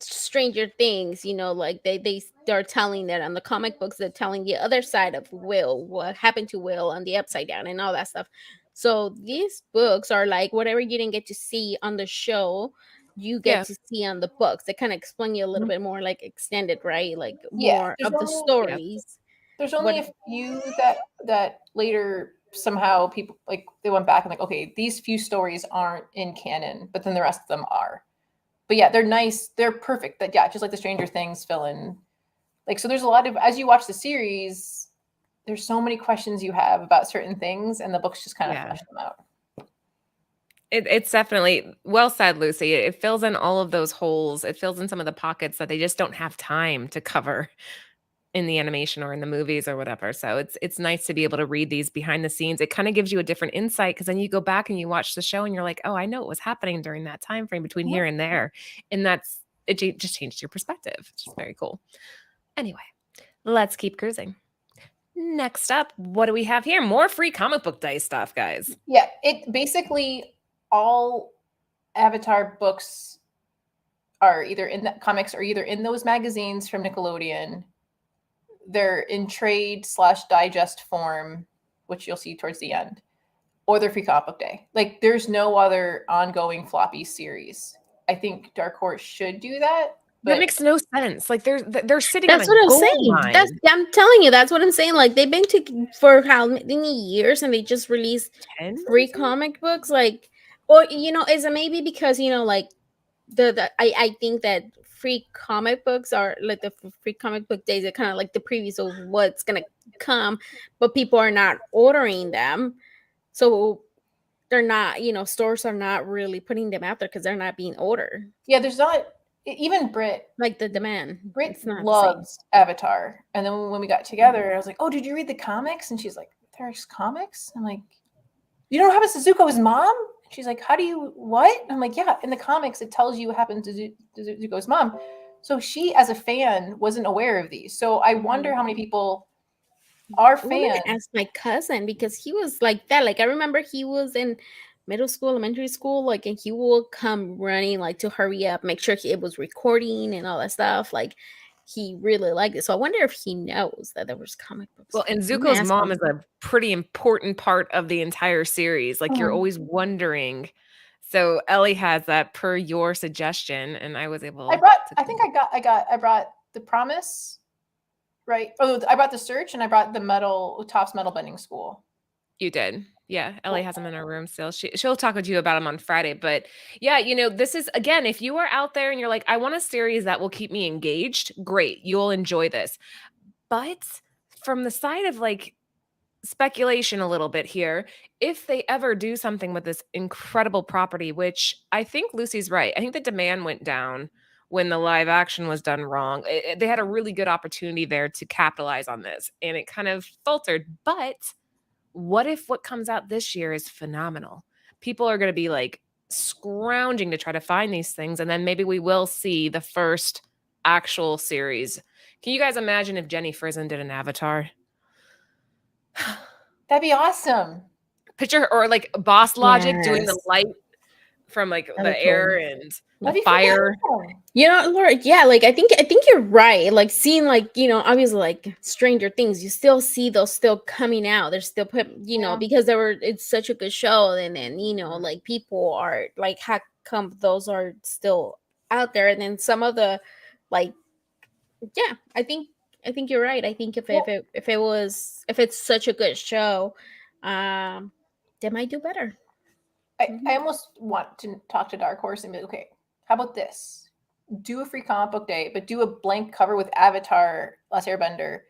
Stranger Things, you know, like they're telling that on the comic books, they're telling the other side of Will, what happened to Will on the Upside Down and all that stuff. So these books are like whatever you didn't get to see on the show, you get to see on the books. They kind of explain you a little bit more, like extended, right? Like more of the stories. There's only a few that later somehow people like they went back and like, okay, these few stories aren't in canon, but then the rest of them are. But yeah, they're nice. They're perfect. That just like the Stranger Things fill in. Like, so there's a lot of, as you watch the series, there's so many questions you have about certain things, and the books just kind of flesh them out. It's definitely well said, Lucy. It fills in all of those holes. It fills in some of the pockets that they just don't have time to cover in the animation or in the movies or whatever. So it's nice to be able to read these behind the scenes. It kind of gives you a different insight because then you go back and you watch the show and you're like, oh, I know what was happening during that time frame between here and there. And just changed your perspective. It's just very cool. Anyway, let's keep cruising. Next up, what do we have here? More free comic book day stuff, guys. Yeah, it basically all Avatar books are either in the comics or either in those magazines from Nickelodeon. They're in trade/digest form, which you'll see towards the end, or they're free comic book day. Like there's no other ongoing floppy series. I think Dark Horse should do that. That makes no sense. Like they're sitting. That's on what I'm saying. I'm telling you, that's what I'm saying. Like they've been for how many years, and they just released 10 free comic books. Like, or you know, is it maybe because you know, like I think that free comic books are like the free comic book days are kind of like the previews of what's gonna come, but people are not ordering them, so they're not. You know, stores are not really putting them out there because they're not being ordered. Yeah, there's not. Even Brit, like the demand. Brit loves Avatar. And then when we got together, I was like, oh, did you read the comics? And she's like, there's comics? I'm like, you don't have a Zuko's mom? She's like, how do you, what? I'm like, yeah, in the comics, it tells you what happened to Zuko's mom. So she, as a fan, wasn't aware of these. So I wonder how many people are fans. Ask my cousin, because he was like that. Like, I remember he was in middle school, elementary school, like, and he will come running like to hurry up, make sure it was recording and all that stuff. Like he really liked it. So I wonder if he knows that there was comic books. Well, and Zuko's mom is a pretty important part of the entire series. Like you're always wondering. So Ellie has that per your suggestion, and I was able. I brought the Promise, right? Oh, I brought the Search, and I brought the Topps Metal Bending School. You did. Yeah, Ellie has them in her room still. She'll talk to you about them on Friday. But yeah, you know, this is, again, if you are out there and you're like, I want a series that will keep me engaged, great, you'll enjoy this. But from the side of like speculation a little bit here, if they ever do something with this incredible property, which I think Lucy's right, I think the demand went down when the live action was done wrong. They had a really good opportunity there to capitalize on this, and it kind of faltered. But what if what comes out this year is phenomenal? People are going to be like scrounging to try to find these things. And then maybe we will see the first actual series. Can you guys imagine if Jenny Frison did an Avatar? That'd be awesome. Picture, or like Boss Logic doing the light from like the air and fire. You know, Laura, yeah, like I think you're right. Like seeing, like, you know, obviously like Stranger Things, you still see those still coming out. They're still know, because it's such a good show, and then, you know, like people are like, how come those are still out there? And then some of the like, yeah, I think you're right. I think if it's such a good show, they might do better. I almost want to talk to Dark Horse and be like, okay, how about this? Do a free comic book day, but do a blank cover with Avatar, Last Airbender,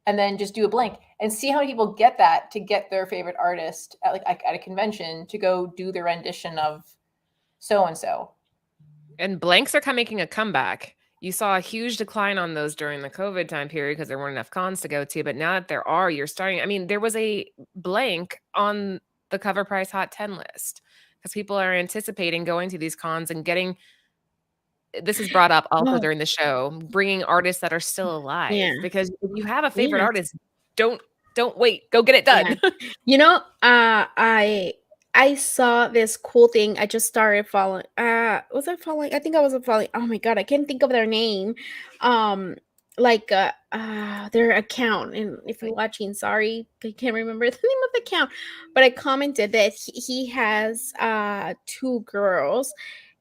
and then just do a blank and see how many people get that to get their favorite artist at a convention to go do their rendition of so and so. And blanks are making a comeback. You saw a huge decline on those during the COVID time period because there weren't enough cons to go to. But now that there are, you're starting. I mean, there was a blank on the Cover Price Hot 10 list because people are anticipating going to these cons and getting. This is brought up also during the show, bringing artists that are still alive. Yeah. Because if you have a favorite Yeah. artist, don't wait. Go get it done. Yeah. You know, I saw this cool thing. I just started following. Was I following? I think I wasn't following. Oh my god, I can't think of their name. Their account. And if you're watching, sorry, I can't remember the name of the account. But I commented that he has 2 girls,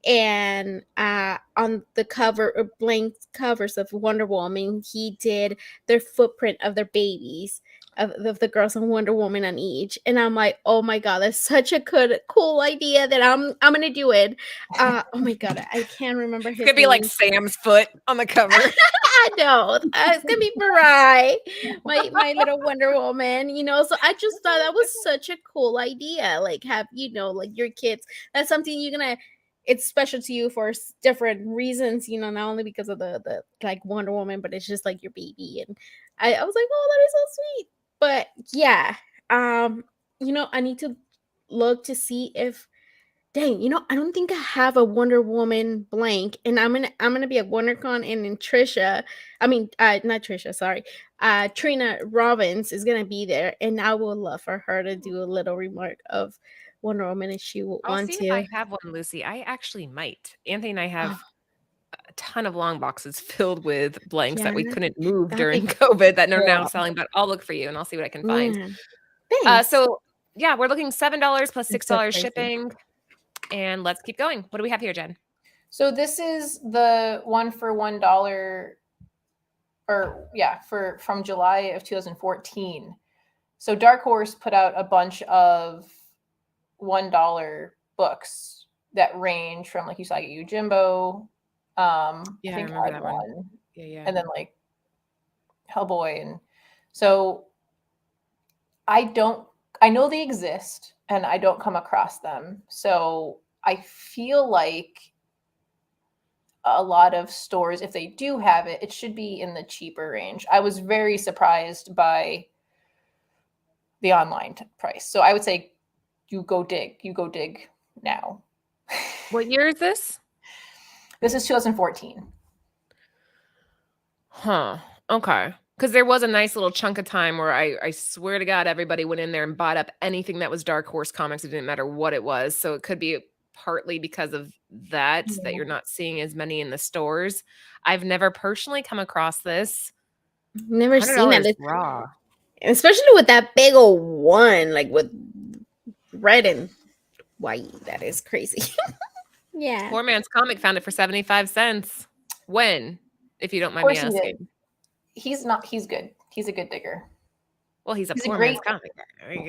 and on the cover or blank covers of Wonder Woman, he did their footprint of their babies. Of the girls and Wonder Woman on each, and I'm like, oh my god, that's such a cool idea that I'm gonna do it. Oh my god, I can't remember his. It's gonna be like Sam's foot on the cover. I know it's gonna be Mariah, my little Wonder Woman. So I just thought that was such a cool idea. Like have like your kids. That's something you're gonna. It's special to you for different reasons, not only because of the like Wonder Woman, but it's just like your baby. And I was like, oh, that is so sweet. But yeah, I need to look to see if, dang, I don't think I have a Wonder Woman blank, and I'm gonna be at WonderCon, and then not Trisha, sorry, Trina Robbins is gonna be there, and I would love for her to do a little remark of Wonder Woman if she would I'll want see to. if I have one, Lucy. I actually might. Anthony and I have a ton of long boxes filled with blanks that we couldn't move during COVID that are now selling, but I'll look for you and I'll see what I can find. So yeah, we're looking $7 plus $6 shipping, and let's keep going. What do we have here, Jen? So this is the one for $1, from July of 2014. So Dark Horse put out a bunch of $1 books that range from, like you saw, Yojimbo, I think remember that one. Yeah. And then like Hellboy. And so I know they exist and I don't come across them. So I feel like a lot of stores, if they do have it, it should be in the cheaper range. I was very surprised by the online price. So I would say you go dig now. What year is this? This is 2014. Huh. Okay. Because there was a nice little chunk of time where I swear to God, everybody went in there and bought up anything that was Dark Horse Comics. It didn't matter what it was. So it could be partly because of that you're not seeing as many in the stores. I've never personally come across this. Never seen that. It's raw. Especially with that big old one, like with red and white. That is crazy. Yeah. Poor Man's Comic found it for 75 cents. When? If you don't mind me asking. He's good. He's a good digger. Well, he's a poor man's comic.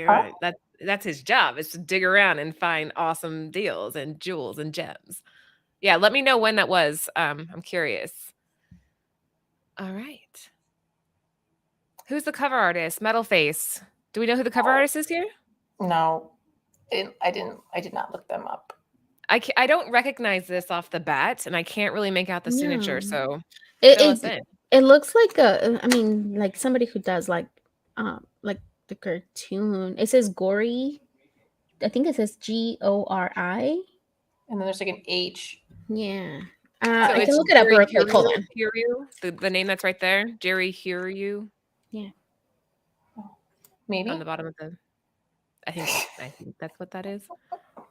Right. That's his job, is to dig around and find awesome deals and jewels and gems. Yeah, let me know when that was. I'm curious. All right. Who's the cover artist? Metal Face. Do we know who the cover artist is here? No, I did not look them up. I don't recognize this off the bat, and I can't really make out the signature. So it looks like like somebody who does like the cartoon. It says Gory. I think it says Gori. And then there's like an H. Yeah. I can look it up real quick. Hold on. The name that's right there, Jerry Hiryu. Yeah. Maybe on the bottom of the. I think that's what that is.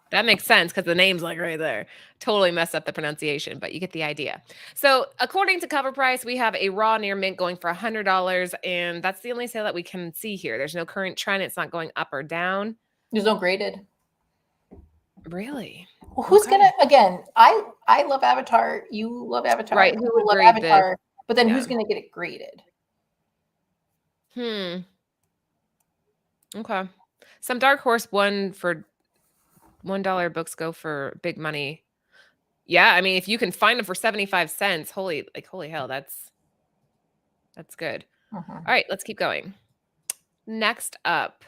That makes sense because the name's like right there. Totally messed up the pronunciation, but you get the idea. So according to Cover Price, we have a raw near mint going for $100, and that's the only sale that we can see here. There's no current trend. It's not going up or down. There's no graded. Really? Well, who's gonna, again, I love Avatar. You love Avatar. Right. Who would love grade Avatar? this? But then who's gonna get it graded? Okay. Some Dark Horse won for $1 books go for big money. Yeah, I mean, if you can find them for 75 cents, holy hell, that's good. All right, let's keep going. Next up.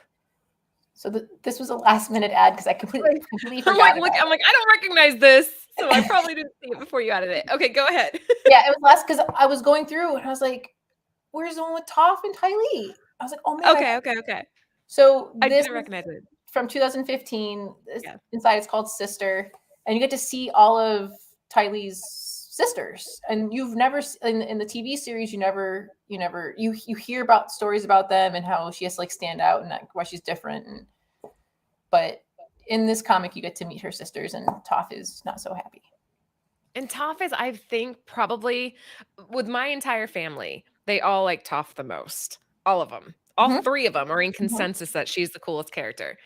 So this was a last minute ad because I completely I'm forgot. like, look, I'm like, I don't recognize this, so I probably didn't see it before you added it. Okay, go ahead. Yeah, it was last because I was going through and I was like, "Where's the one with Toph and Ty Lee?" I was like, "Oh man." Okay. So I this didn't recognize it. from 2015. Yeah. Inside it's called Sister, and you get to see all of Ty Lee's sisters, and you've never in the TV series you hear about stories about them and how she has to like stand out and why she's different, but in this comic you get to meet her sisters, and Toph is not so happy. And Toph is, I think, probably with my entire family, they all like Toph the most. All of them. All three of them are in consensus that she's the coolest character,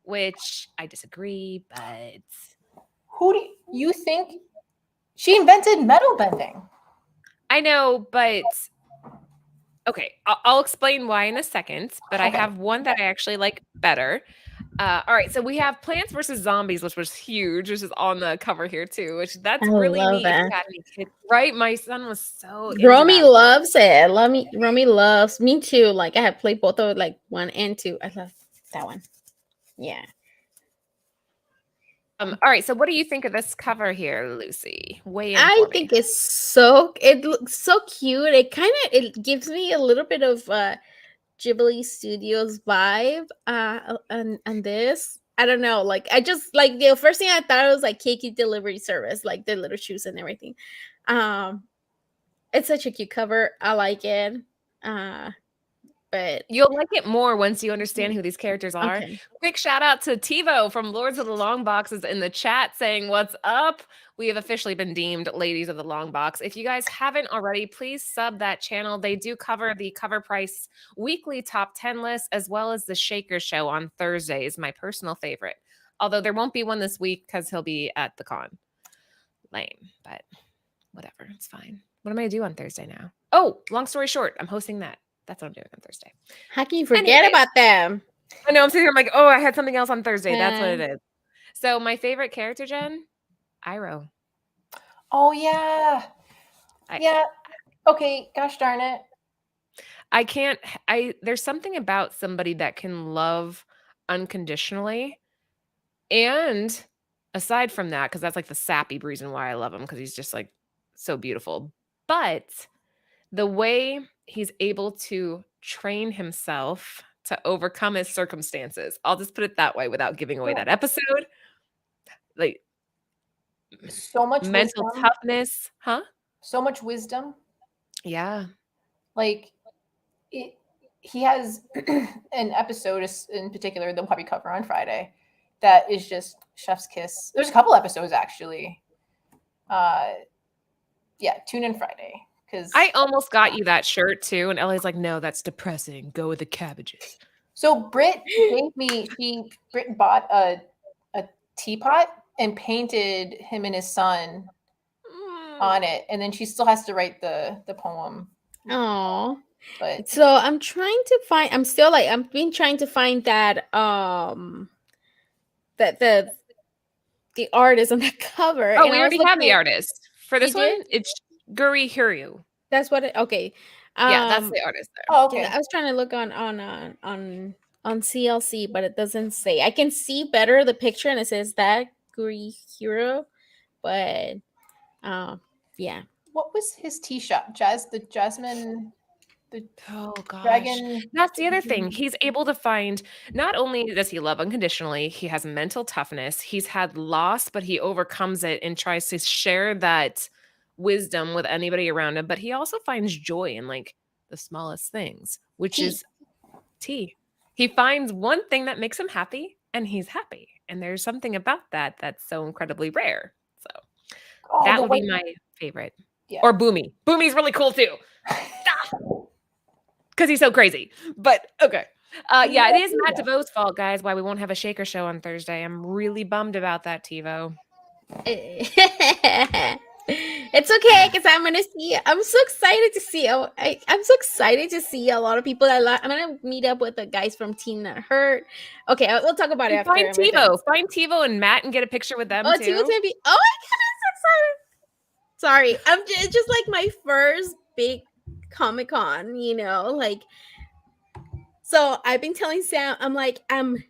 which I disagree, but who do you think? She invented metal bending. I know, but okay, I'll explain why in a second, but I have one that I actually like better. All right, so we have Plants vs. Zombies, which was huge, which is on the cover here too, which that's really neat. If you had any kids, right? My son was so Romy loves it. Romy loves me too. Like I have played both of like 1 and 2. I love that one. Yeah. All right, so what do you think of this cover here, Lucy? I think it looks so cute. It gives me a little bit of Ghibli Studios vibe on this. I don't know, like I just like the first thing I thought was like Keiki delivery service, like the little shoes and everything. It's such a cute cover. I like it. But you'll like it more once you understand who these characters are. Okay. Quick shout out to TiVo from Lords of the Long Boxes in the chat saying, "What's up? We have officially been deemed Ladies of the Long Box. If you guys haven't already, please sub that channel. They do cover the Cover Price weekly top 10 list, as well as the Shaker Show on Thursdays, my personal favorite. Although there won't be one this week because he'll be at the con. Lame, but whatever. It's fine. What am I going to do on Thursday now? Oh, long story short, I'm hosting that. That's what I'm doing on Thursday. How can you forget about them? I know, I'm sitting here, I'm like, oh, I had something else on Thursday. That's what it is. So my favorite character, Jen, Iroh. Oh, yeah. Yeah. Okay, gosh darn it. There's something about somebody that can love unconditionally. And aside from that, because that's like the sappy reason why I love him, because he's just like so beautiful. But the way he's able to train himself to overcome his circumstances. I'll just put it that way without giving away that episode. Like so much mental toughness, huh? So much wisdom. Yeah. Like he has an episode in particular that we'll probably cover on Friday that is just chef's kiss. There's a couple episodes actually. Yeah, tune in Friday. I almost got you that shirt too, and Ellie's like, "No, that's depressing. Go with the cabbages." So Britt bought a teapot and painted him and his son on it, and then she still has to write the poem. Oh, but so I'm trying to find. I've been trying to find that that the artist on the cover. Oh, we already have the artist for this one. It's Guri Hiryu. That's what it. Okay. Yeah, that's the artist there. Oh, okay. I was trying to look on CLC, but it doesn't say. I can see better the picture, and it says that Guri Hero, but yeah. What was his tea shop? Jasmine. Oh gosh. Dragon. That's the other thing. He's able to find, not only does he love unconditionally, he has mental toughness. He's had loss, but he overcomes it and tries to share that wisdom with anybody around him. But he also finds joy in like the smallest things, which is tea. He finds one thing that makes him happy, and he's happy. And there's something about that that's so incredibly rare. So that would be my favorite. Yeah. Or Boomy. Boomy's really cool too. Because he's so crazy. But okay. Yeah, it is Matt DeVoe's fault, guys, why we won't have a Shaker Show on Thursday. I'm really bummed about that, TiVo. But It's okay because I'm gonna see. I'm so excited to see. I'm so excited to see a lot of people that I'm gonna meet up with the guys from Team That Hurt. Okay, we'll talk about it after. Find we're done. TiVo. Find TiVo and Matt and get a picture with them Oh, too. TiVo's gonna be. Oh my god, I'm so excited. Sorry, it's just like my first big Comic-Con. Like. So I've been telling Sam, I'm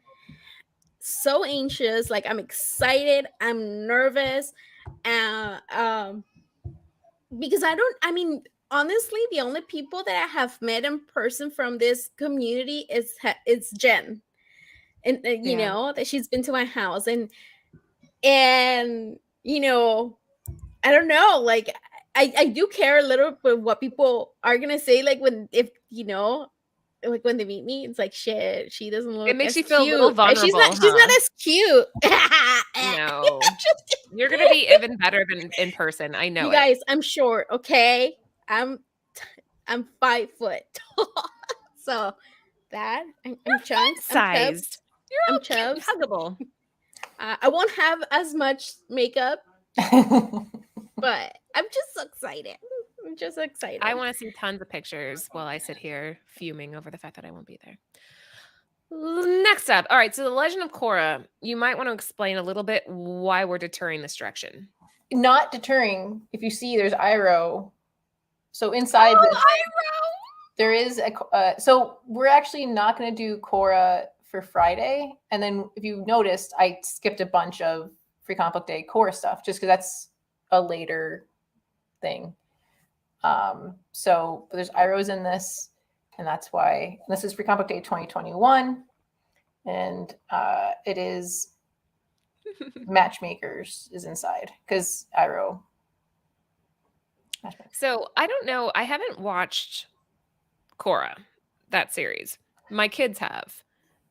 so anxious. Like I'm excited. I'm nervous. Because honestly, the only people that I have met in person from this community is Jen, and that she's been to my house, and I don't know, like I do care a little bit what people are gonna say, like when like when they meet me, it's like shit. She doesn't look. It makes as you feel cute. a little vulnerable. She's not as cute. No, you're gonna be even better than in person. I know you it. guys, I'm short. Okay, I'm 5 foot tall. So that I'm chunks. Sized. I'm You're chubs. huggable. I won't have as much makeup, but I'm just so excited. I'm just so excited. I want to see tons of pictures while I sit here fuming over the fact that I won't be there. Next up. All right. So the Legend of Korra, you might want to explain a little bit why we're deterring this direction. Not deterring. If you see, there's Iroh. So inside there is a. So we're actually not going to do Korra for Friday. And then if you noticed, I skipped a bunch of Free Comic Book Day Korra stuff just because that's a later thing. So there's Iroh's in this, and that's why this is Free Comic Book Day 2021, and it is Matchmakers is inside because Iroh. So I don't know. I haven't watched Korra, that series. My kids have.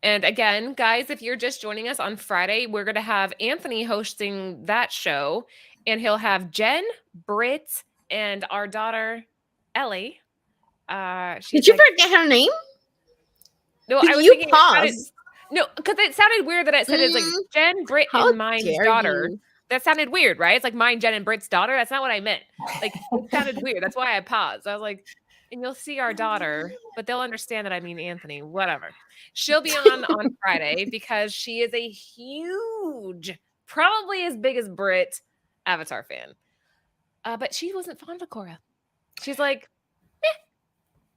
And again, guys, if you're just joining us on Friday, we're going to have Anthony hosting that show, and he'll have Jen, Britt, and our daughter, Ellie. Did you forget her name? No, I was you thinking pause? No, because it sounded weird that it said it's like Jen, Britt, and mine's daughter. You? That sounded weird, right? It's like mine, Jen, and Britt's daughter. That's not what I meant. Like, it sounded weird. That's why I paused. I was like, and you'll see our daughter, but they'll understand that I mean Anthony. Whatever. She'll be on Friday because she is a huge, probably as big as Britt, Avatar fan. But she wasn't fond of Korra. She's like,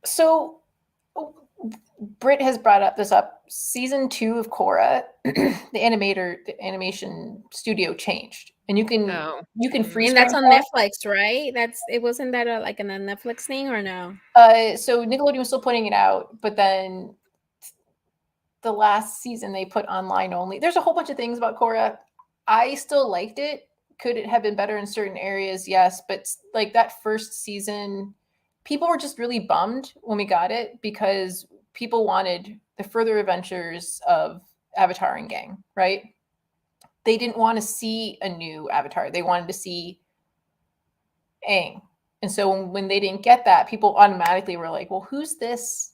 So Britt has brought this up. Season 2 of Korra, the animation studio changed, and you can freeze. And that's on Netflix, right? It wasn't that like a Netflix thing or no? So Nickelodeon was still putting it out, but then the last season they put online only. There's a whole bunch of things about Korra. I still liked it. Could it have been better in certain areas? Yes, but like that first season, people were just really bummed when we got it because people wanted the further adventures of Avatar and gang, right? They didn't want to see a new Avatar. They wanted to see Aang. And so when they didn't get that, people automatically were like, well, who's this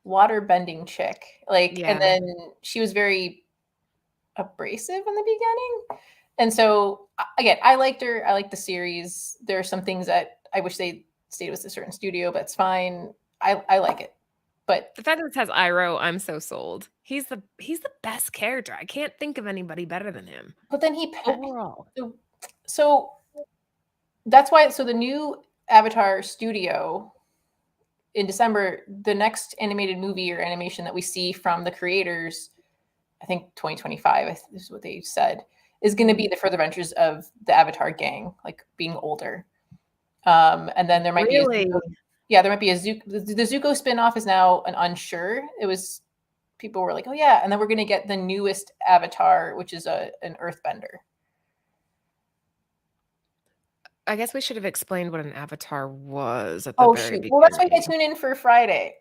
water bending chick? Like, and then she was very abrasive in the beginning. And so again, I liked her. I liked the series. There are some things that I wish they stayed with a certain studio, but it's fine. I like it. But the fact that it has Iroh, I'm so sold. He's the best character. I can't think of anybody better than him. But then overall. So that's why. So the new Avatar studio in December, the next animated movie or animation that we see from the creators, I think 2025 is what they said, is going to be the further adventures of the Avatar gang, like being older. And then there might be there might be a Zuko. The Zuko spinoff is now an unsure. It was people were like, oh yeah, and then we're going to get the newest Avatar, which is an Earthbender. I guess we should have explained what an Avatar was at the very beginning. Well, that's why I tune in for Friday.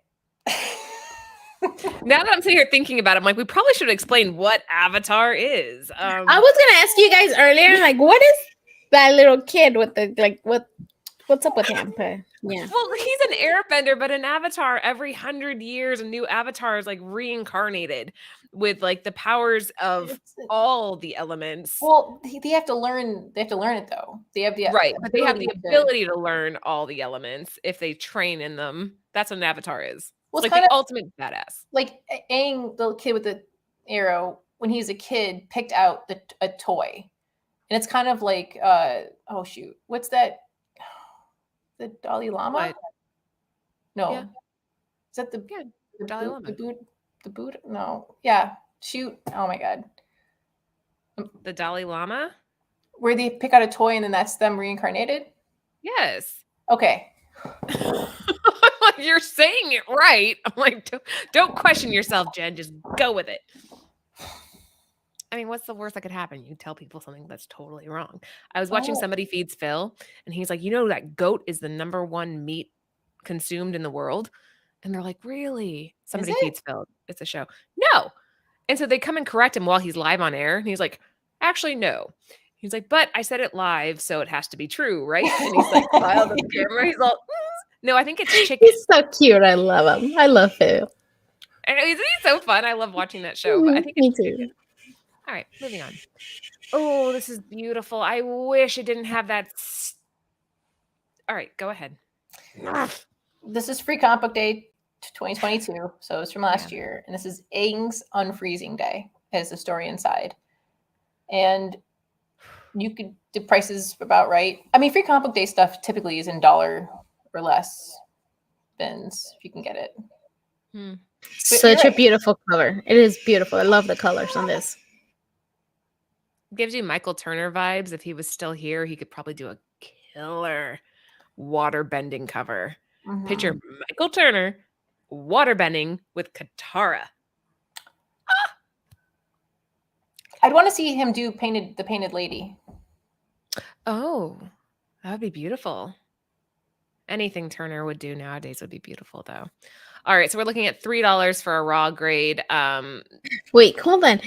Now that I'm sitting here thinking about it, I'm like, we probably should explain what Avatar is. I was gonna ask you guys earlier, like, what is that little kid with the What's up with him? But yeah. Well, he's an airbender, but an avatar every 100 years, a new avatar is like reincarnated with like the powers of It's- all the elements. Well, they have to learn. They have to learn it though. They have the Right, but they have the to- ability to learn all the elements if they train in them. That's what an avatar is. Well, It's it's like kind the of ultimate badass. like Aang, the kid with the arrow, when he was a kid, picked out a toy, and it's kind of like oh shoot, what's that? The Dalai Lama? What? No, Yeah. is that the Yeah, the Dalai boot, Lama. the boot? No, yeah, shoot. Oh my god, The Dalai Lama? where they pick out a toy and then that's them reincarnated. Yes. Okay, You're saying it right. I'm like, don't question yourself, Jen. Just go with it. I mean, what's the worst that could happen? You tell people something that's totally wrong. I was watching Oh. Somebody Feeds Phil, and he's like, that goat is the #1 meat consumed in the world. And they're like, really? Somebody it? Feeds Phil. It's a show. No. And so they come and correct him while he's live on air. And he's like, actually, no. He's like, but I said it live, so it has to be true, right? And he's like, smiled at the camera. He's all, no, I think it's chicken. He's so cute. I love him. I love Phil. And he's so fun. I love watching that show. But I think Me too. All right, moving on. Oh, this is beautiful. I wish it didn't have that. All right, go ahead. This is Free Comic Book Day 2022, so it's from last year, and this is Aang's Unfreezing Day. It has the story inside, and the price is about right. I mean, Free Comic Book Day stuff typically is in $1 or less bins if you can get it. Such a beautiful cover. It is beautiful. I love the colors on this. Gives you Michael Turner vibes. If he was still here, he could probably do a killer water bending cover. Mhm. Picture Michael Turner water bending with Katara. I'd want to see him do the painted lady. Oh, that would be beautiful. Anything Turner would do nowadays would be beautiful, though. All right, so we're looking at $3 for a raw grade. Wait, hold on.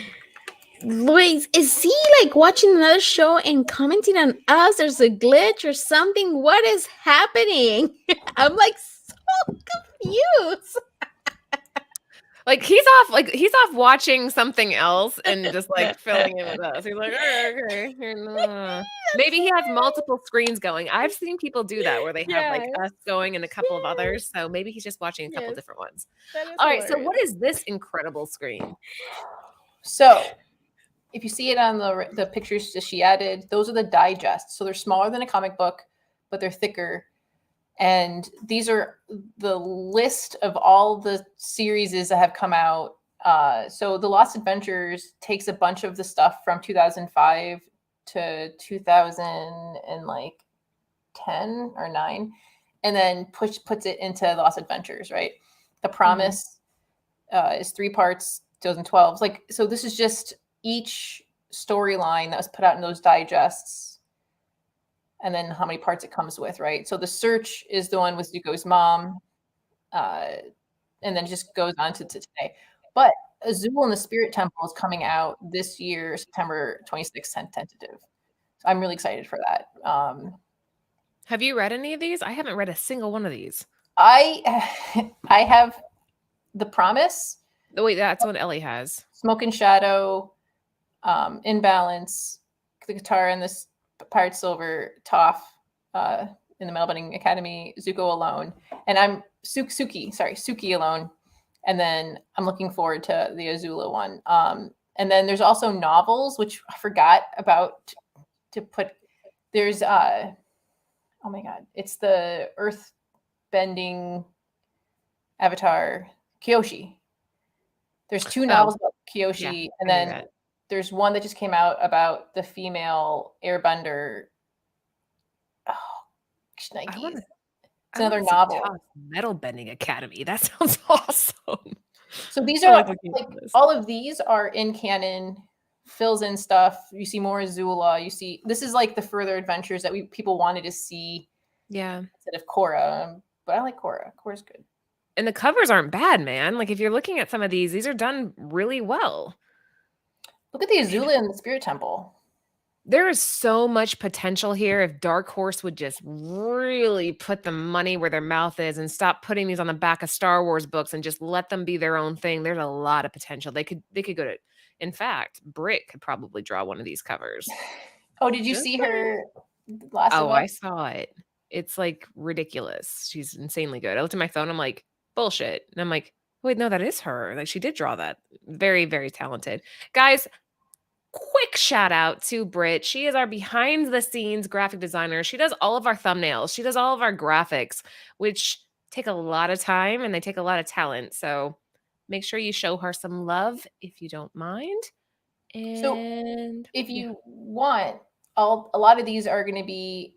Luis, is he like watching another show and commenting on us? There's a glitch or something. What is happening? I'm like so confused. Like he's off watching something else and just like filling in with us. He's like, okay. Maybe he has multiple screens going. I've seen people do that where they have like us going and a couple of others. So maybe he's just watching a couple different ones. All right. So what is this incredible screen? So if you see it on the pictures that she added, those are the digests. So they're smaller than a comic book, but they're thicker. And these are the list of all the series that have come out. So The Lost Adventures takes a bunch of the stuff from 2005 to 2010 or 9, and then puts it into Lost Adventures, right? The Promise is 3 parts, 2012. So this is just each storyline that was put out in those digests. And then how many parts it comes with, right? So The Search is the one with Zuko's mom, and then just goes on to today. But Azul and the Spirit Temple is coming out this year, September 26th, tentative. So I'm really excited for that. Have you read any of these? I haven't read a single one of these. I have The Promise. Oh, wait, that's what Ellie has. Smoke and Shadow, Imbalance, the Guitar and this Pirate Silver, Toph, in the Metalbending Academy, Zuko alone, and I'm Suki alone, and then I'm looking forward to the Azula one. And then there's also novels, which I forgot about to put. There's oh my god, it's the Earth Bending Avatar Kyoshi. There's 2 novels about Kyoshi, and then there's one that just came out about the female airbender. Oh, Schnikes. It's another novel. Metal Bending Academy. That sounds awesome. So these are all of these are in canon, fills in stuff. You see more Azula. You see this is like the further adventures that people wanted to see. Yeah. Instead of Korra, but I like Korra. Korra's good. And the covers aren't bad, man. Like if you're looking at some of these are done really well. Look at the Azula in the Spirit Temple. There is so much potential here if Dark Horse would just really put the money where their mouth is and stop putting these on the back of Star Wars books and just let them be their own thing. There's a lot of potential. They could go to, in fact, Britt could probably draw one of these covers. Oh, did you Just see saying. her Last of Oh, I Us? saw it. It's like ridiculous. She's insanely good. I looked at my phone. I'm like, bullshit. And I'm like, wait, no, that is her. Like she did draw that. Very, very talented. Guys, quick shout out to Britt. She is our behind the scenes graphic designer. She does all of our thumbnails. She does all of our graphics, which take a lot of time and they take a lot of talent. So make sure you show her some love if you don't mind. So And if you want, a lot of these are going to be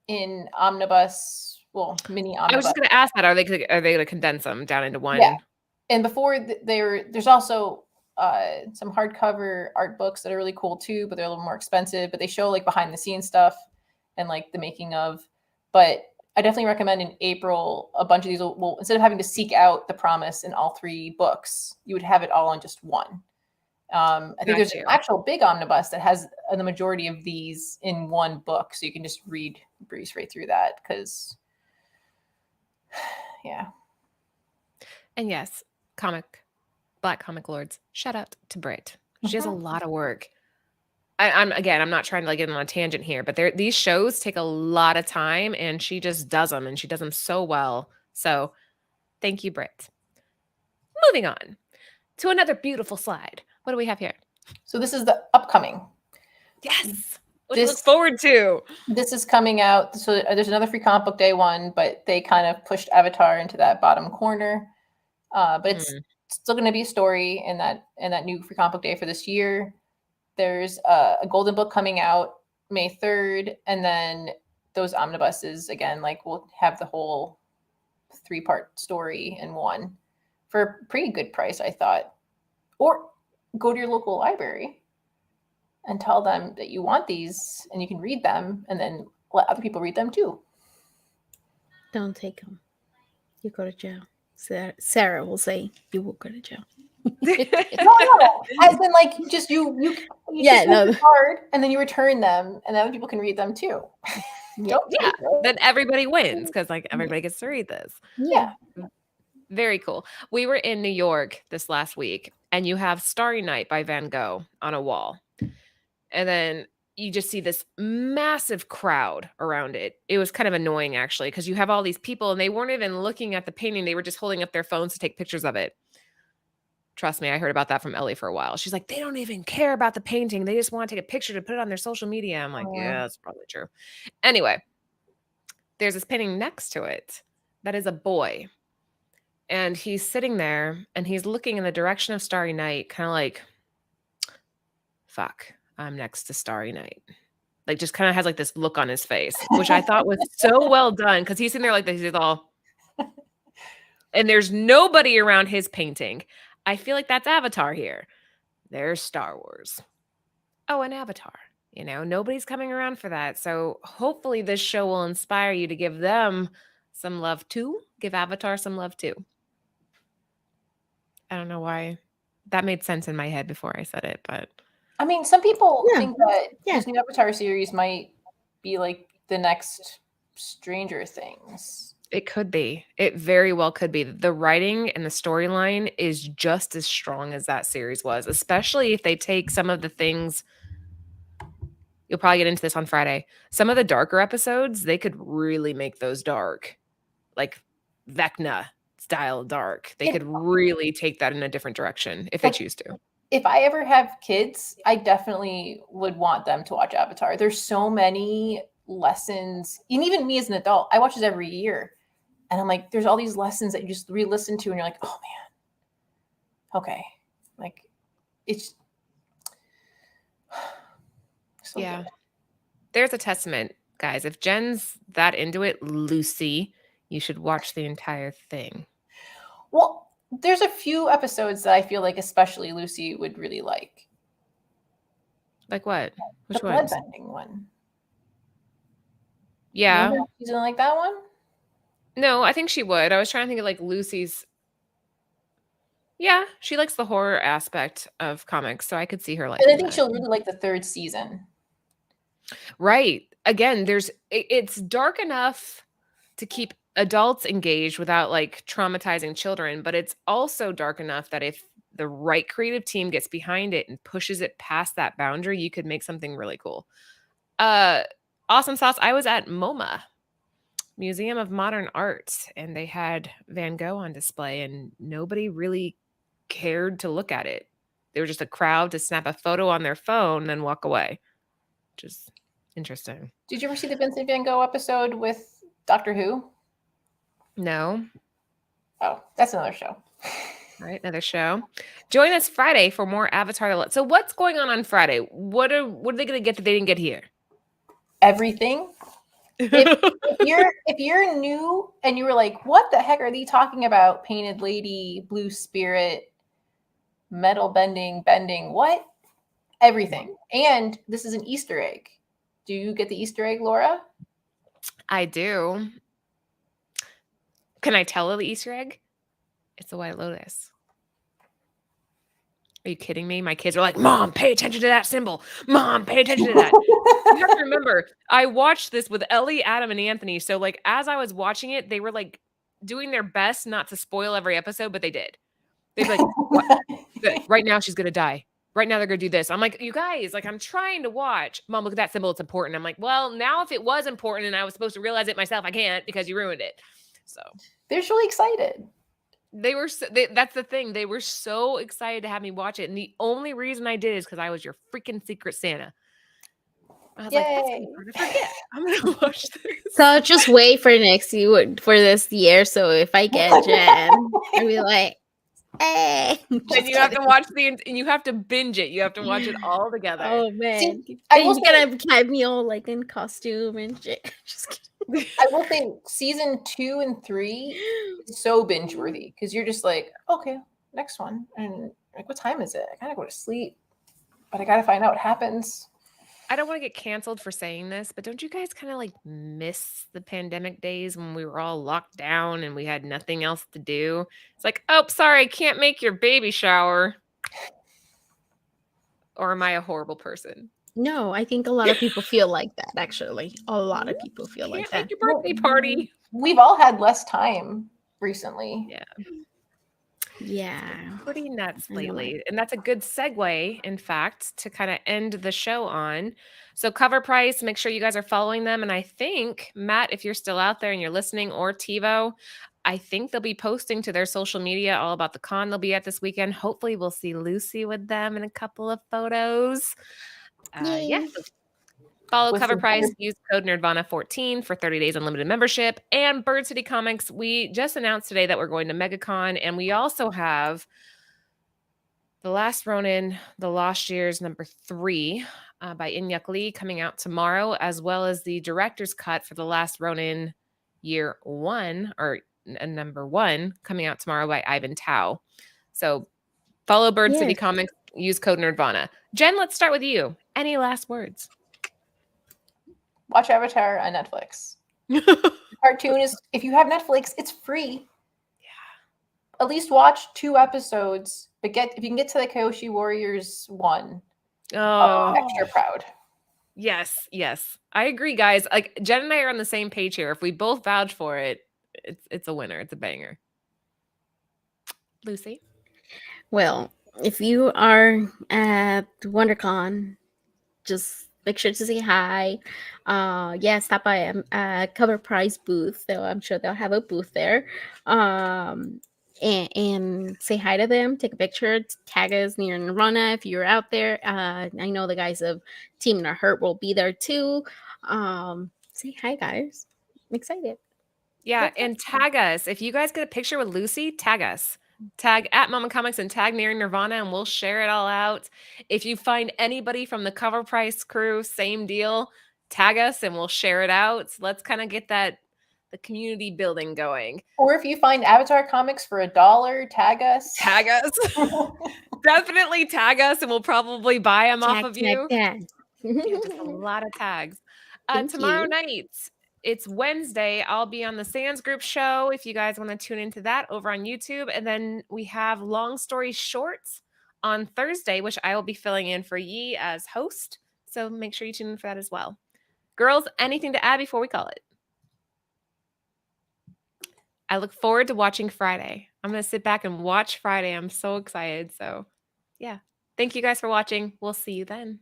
in omnibus, well, mini I was omnibus. just going to ask that. Are they going to condense them down into one? Yeah. And before there's also some hardcover art books that are really cool too, but they're a little more expensive. But they show like behind the scenes stuff and like the making of. But I definitely recommend in April a bunch of these will instead of having to seek out the promise in all 3 books, you would have it all on just one. I think there's an actual big omnibus that has the majority of these in one book, so you can just breeze right through that. Because, yeah. And yes, Black Comic Lords. Shout out to Britt. She does a lot of work. I'm not trying to like get on a tangent here, but these shows take a lot of time, and she just does them, and she does them so well. So, thank you, Britt. Moving on to another beautiful slide. What do we have here? So this is the upcoming. Yes. What to look forward to. This is coming out. So there's another Free Comic Book Day one, but they kind of pushed Avatar into that bottom corner. But it's still going to be a story in that new Free Comic Book Day for this year. There's a golden book coming out May 3rd, and then those omnibuses again, like we'll have the whole 3-part story in one for a pretty good price, I thought. Or go to your local library and tell them that you want these and you can read them and then let other people read them too. Don't take them. You go to jail. Sarah will say you will go to jail. No. As in like just you card and then you return them and other people can read them too. Then everybody wins because like everybody gets to read this. Yeah. Very cool. We were in New York this last week, and you have Starry Night by Van Gogh on a wall. And then you just see this massive crowd around it. It was kind of annoying, actually, because you have all these people, and they weren't even looking at the painting. They were just holding up their phones to take pictures of it. Trust me, I heard about that from Ellie for a while. She's like, they don't even care about the painting. They just want to take a picture to put it on their social media. I'm like, yeah, that's probably true. Anyway, there's this painting next to it that is a boy. And he's sitting there and he's looking in the direction of Starry Night, kind of like, fuck, I'm next to Starry Night. Like, just kind of has like this look on his face, which I thought was so well done because he's sitting there like this. He's all, and there's nobody around his painting. I feel like that's Avatar here. There's Star Wars. Oh, and Avatar. You know, nobody's coming around for that. So hopefully this show will inspire you to give them some love too. Give Avatar some love too. I don't know why that made sense in my head before I said it, but I mean, some people think that this new Avatar series might be like the next Stranger Things. It could be. It very well could be. The writing and the storyline is just as strong as that series was, especially if they take some of the things. You'll probably get into this on Friday. Some of the darker episodes, they could really make those dark, like Vecna style dark. They could really take that in a different direction if they choose to. If I ever have kids, I definitely would want them to watch Avatar. There's so many lessons, and even me as an adult, I watch this every year. And I'm like, there's all these lessons that you just re-listen to and you're like, oh man. Okay. Like it's so yeah. good. There's a testament, guys. If Jen's that into it, Lucy, you should watch the entire thing. Well, there's a few episodes that I feel like especially Lucy would really like. Like what? Which the one? bloodbending one. Yeah. She didn't like that one? No, I think she would. I was trying to think of like Lucy's. Yeah, she likes the horror aspect of comics, so I could see her And liking I think that. she'll really like the 3rd season. Right. Again, it's dark enough to keep adults engaged without like traumatizing children, but it's also dark enough that if the right creative team gets behind it and pushes it past that boundary, you could make something really cool. Uh Awesome sauce. I was at MoMA, Museum of Modern Art, and they had Van Gogh on display and nobody really cared to look at it. They were just a crowd to snap a photo on their phone and then walk away, which is interesting. Did you ever see the Vincent Van Gogh episode with Doctor Who? No. Oh, that's another show. All right, another show. Join us Friday for more Avatar. So what's going on Friday? What are they going to get that they didn't get here? Everything. If you're new and you were like, what the heck are they talking about? Painted lady, blue spirit, metal bending, what? Everything. And this is an Easter egg. Do you get the Easter egg, Laura? I do. Can I tell the Easter egg? It's a White Lotus. Are you kidding me? My kids are like, Mom, pay attention to that symbol. Mom, pay attention to that. You have to remember, I watched this with Ellie, Adam, and Anthony. So, like, as I was watching it, they were like doing their best not to spoil every episode, but they did. They'd be like, what? Right now she's gonna die. Right now they're gonna do this. I'm like, you guys, like, I'm trying to watch. Mom, look at that symbol. It's important. I'm like, well, now if it was important and I was supposed to realize it myself, I can't because you ruined it. So They're just really excited. That's the thing. They were so excited to have me watch it. And the only reason I did is because I was your freaking Secret Santa. I was like, that's Yay. hard to forget. I'm gonna watch this. So just wait for for this year. So if I get Jen, I'll be like, hey. And you have to watch and you have to binge it. You have to watch it all together. Oh man. See, I will You're gonna have me all like in costume and shit. Just kidding. I will say season 2 and 3 is so binge worthy because you're just like, okay, next one. And like, what time is it? I gotta go to sleep, but I gotta find out what happens. I don't want to get canceled for saying this, but don't you guys kind of like miss the pandemic days when we were all locked down and we had nothing else to do? It's like, oh, sorry, I can't make your baby shower. Or am I a horrible person? No, I think a lot of people feel like that, actually. A lot of people feel like Can't that. make your birthday party. We've all had less time recently. Yeah. Yeah. Pretty nuts I know lately. And that's a good segue, in fact, to kind of end the show on. So Cover Price, make sure you guys are following them. And I think, Matt, if you're still out there and you're listening, or TiVo, I think they'll be posting to their social media all about the con they'll be at this weekend. Hopefully we'll see Lucy with them in a couple of photos. Yeah. Yay. Follow With Cover some Price, use code Nerdvana14 for 30 days unlimited membership. And Bird City Comics, we just announced today that we're going to MegaCon, and we also have The Last Ronin, The Lost Years #3 by Inyuk Lee coming out tomorrow, as well as the director's cut for The Last Ronin Year 1, or #1, coming out tomorrow by Ivan Tao. So follow Bird City Yes. Comics, use code Nerdvana. Jen, let's start with you. Any last words? Watch Avatar on Netflix. Cartoon is, if you have Netflix, it's free. Yeah. At least watch 2 episodes, but if you can get to the Kyoshi Warriors 1, Oh, extra proud. yes. I agree, guys. Like, Jen and I are on the same page here. If we both vouch for it, it's a winner. It's a banger. Lucy? Well, if you are at WonderCon, just make sure to say hi. Yeah, stop by a Cover Price booth. So I'm sure they'll have a booth there. And say hi to them. Take a picture. Tag us near Nirvana if you're out there. I know the guys of Team Not Hurt will be there too. Say hi, guys. I'm excited. Yeah, and tag us. If you guys get a picture with Lucy, tag us. Tag at Mama Comics and tag Near Nirvana, and we'll share it all out. If you find anybody from the Cover Price crew, same deal. Tag us and we'll share it out. So let's kind of get the community building going. Or if you find Avatar comics for $1, tag us. Tag us. Definitely tag us, and we'll probably buy them off of you. Tag. Yeah, just a lot of tags. Thank Tomorrow you. night, it's Wednesday. I'll be on the Sands Group show if you guys want to tune into that over on YouTube. And then we have Long Story Shorts on Thursday, which I will be filling in for Yi as host. So make sure you tune in for that as well. Girls, anything to add before we call it? I look forward to watching Friday. I'm going to sit back and watch Friday. I'm so excited. So, yeah. Thank you guys for watching. We'll see you then.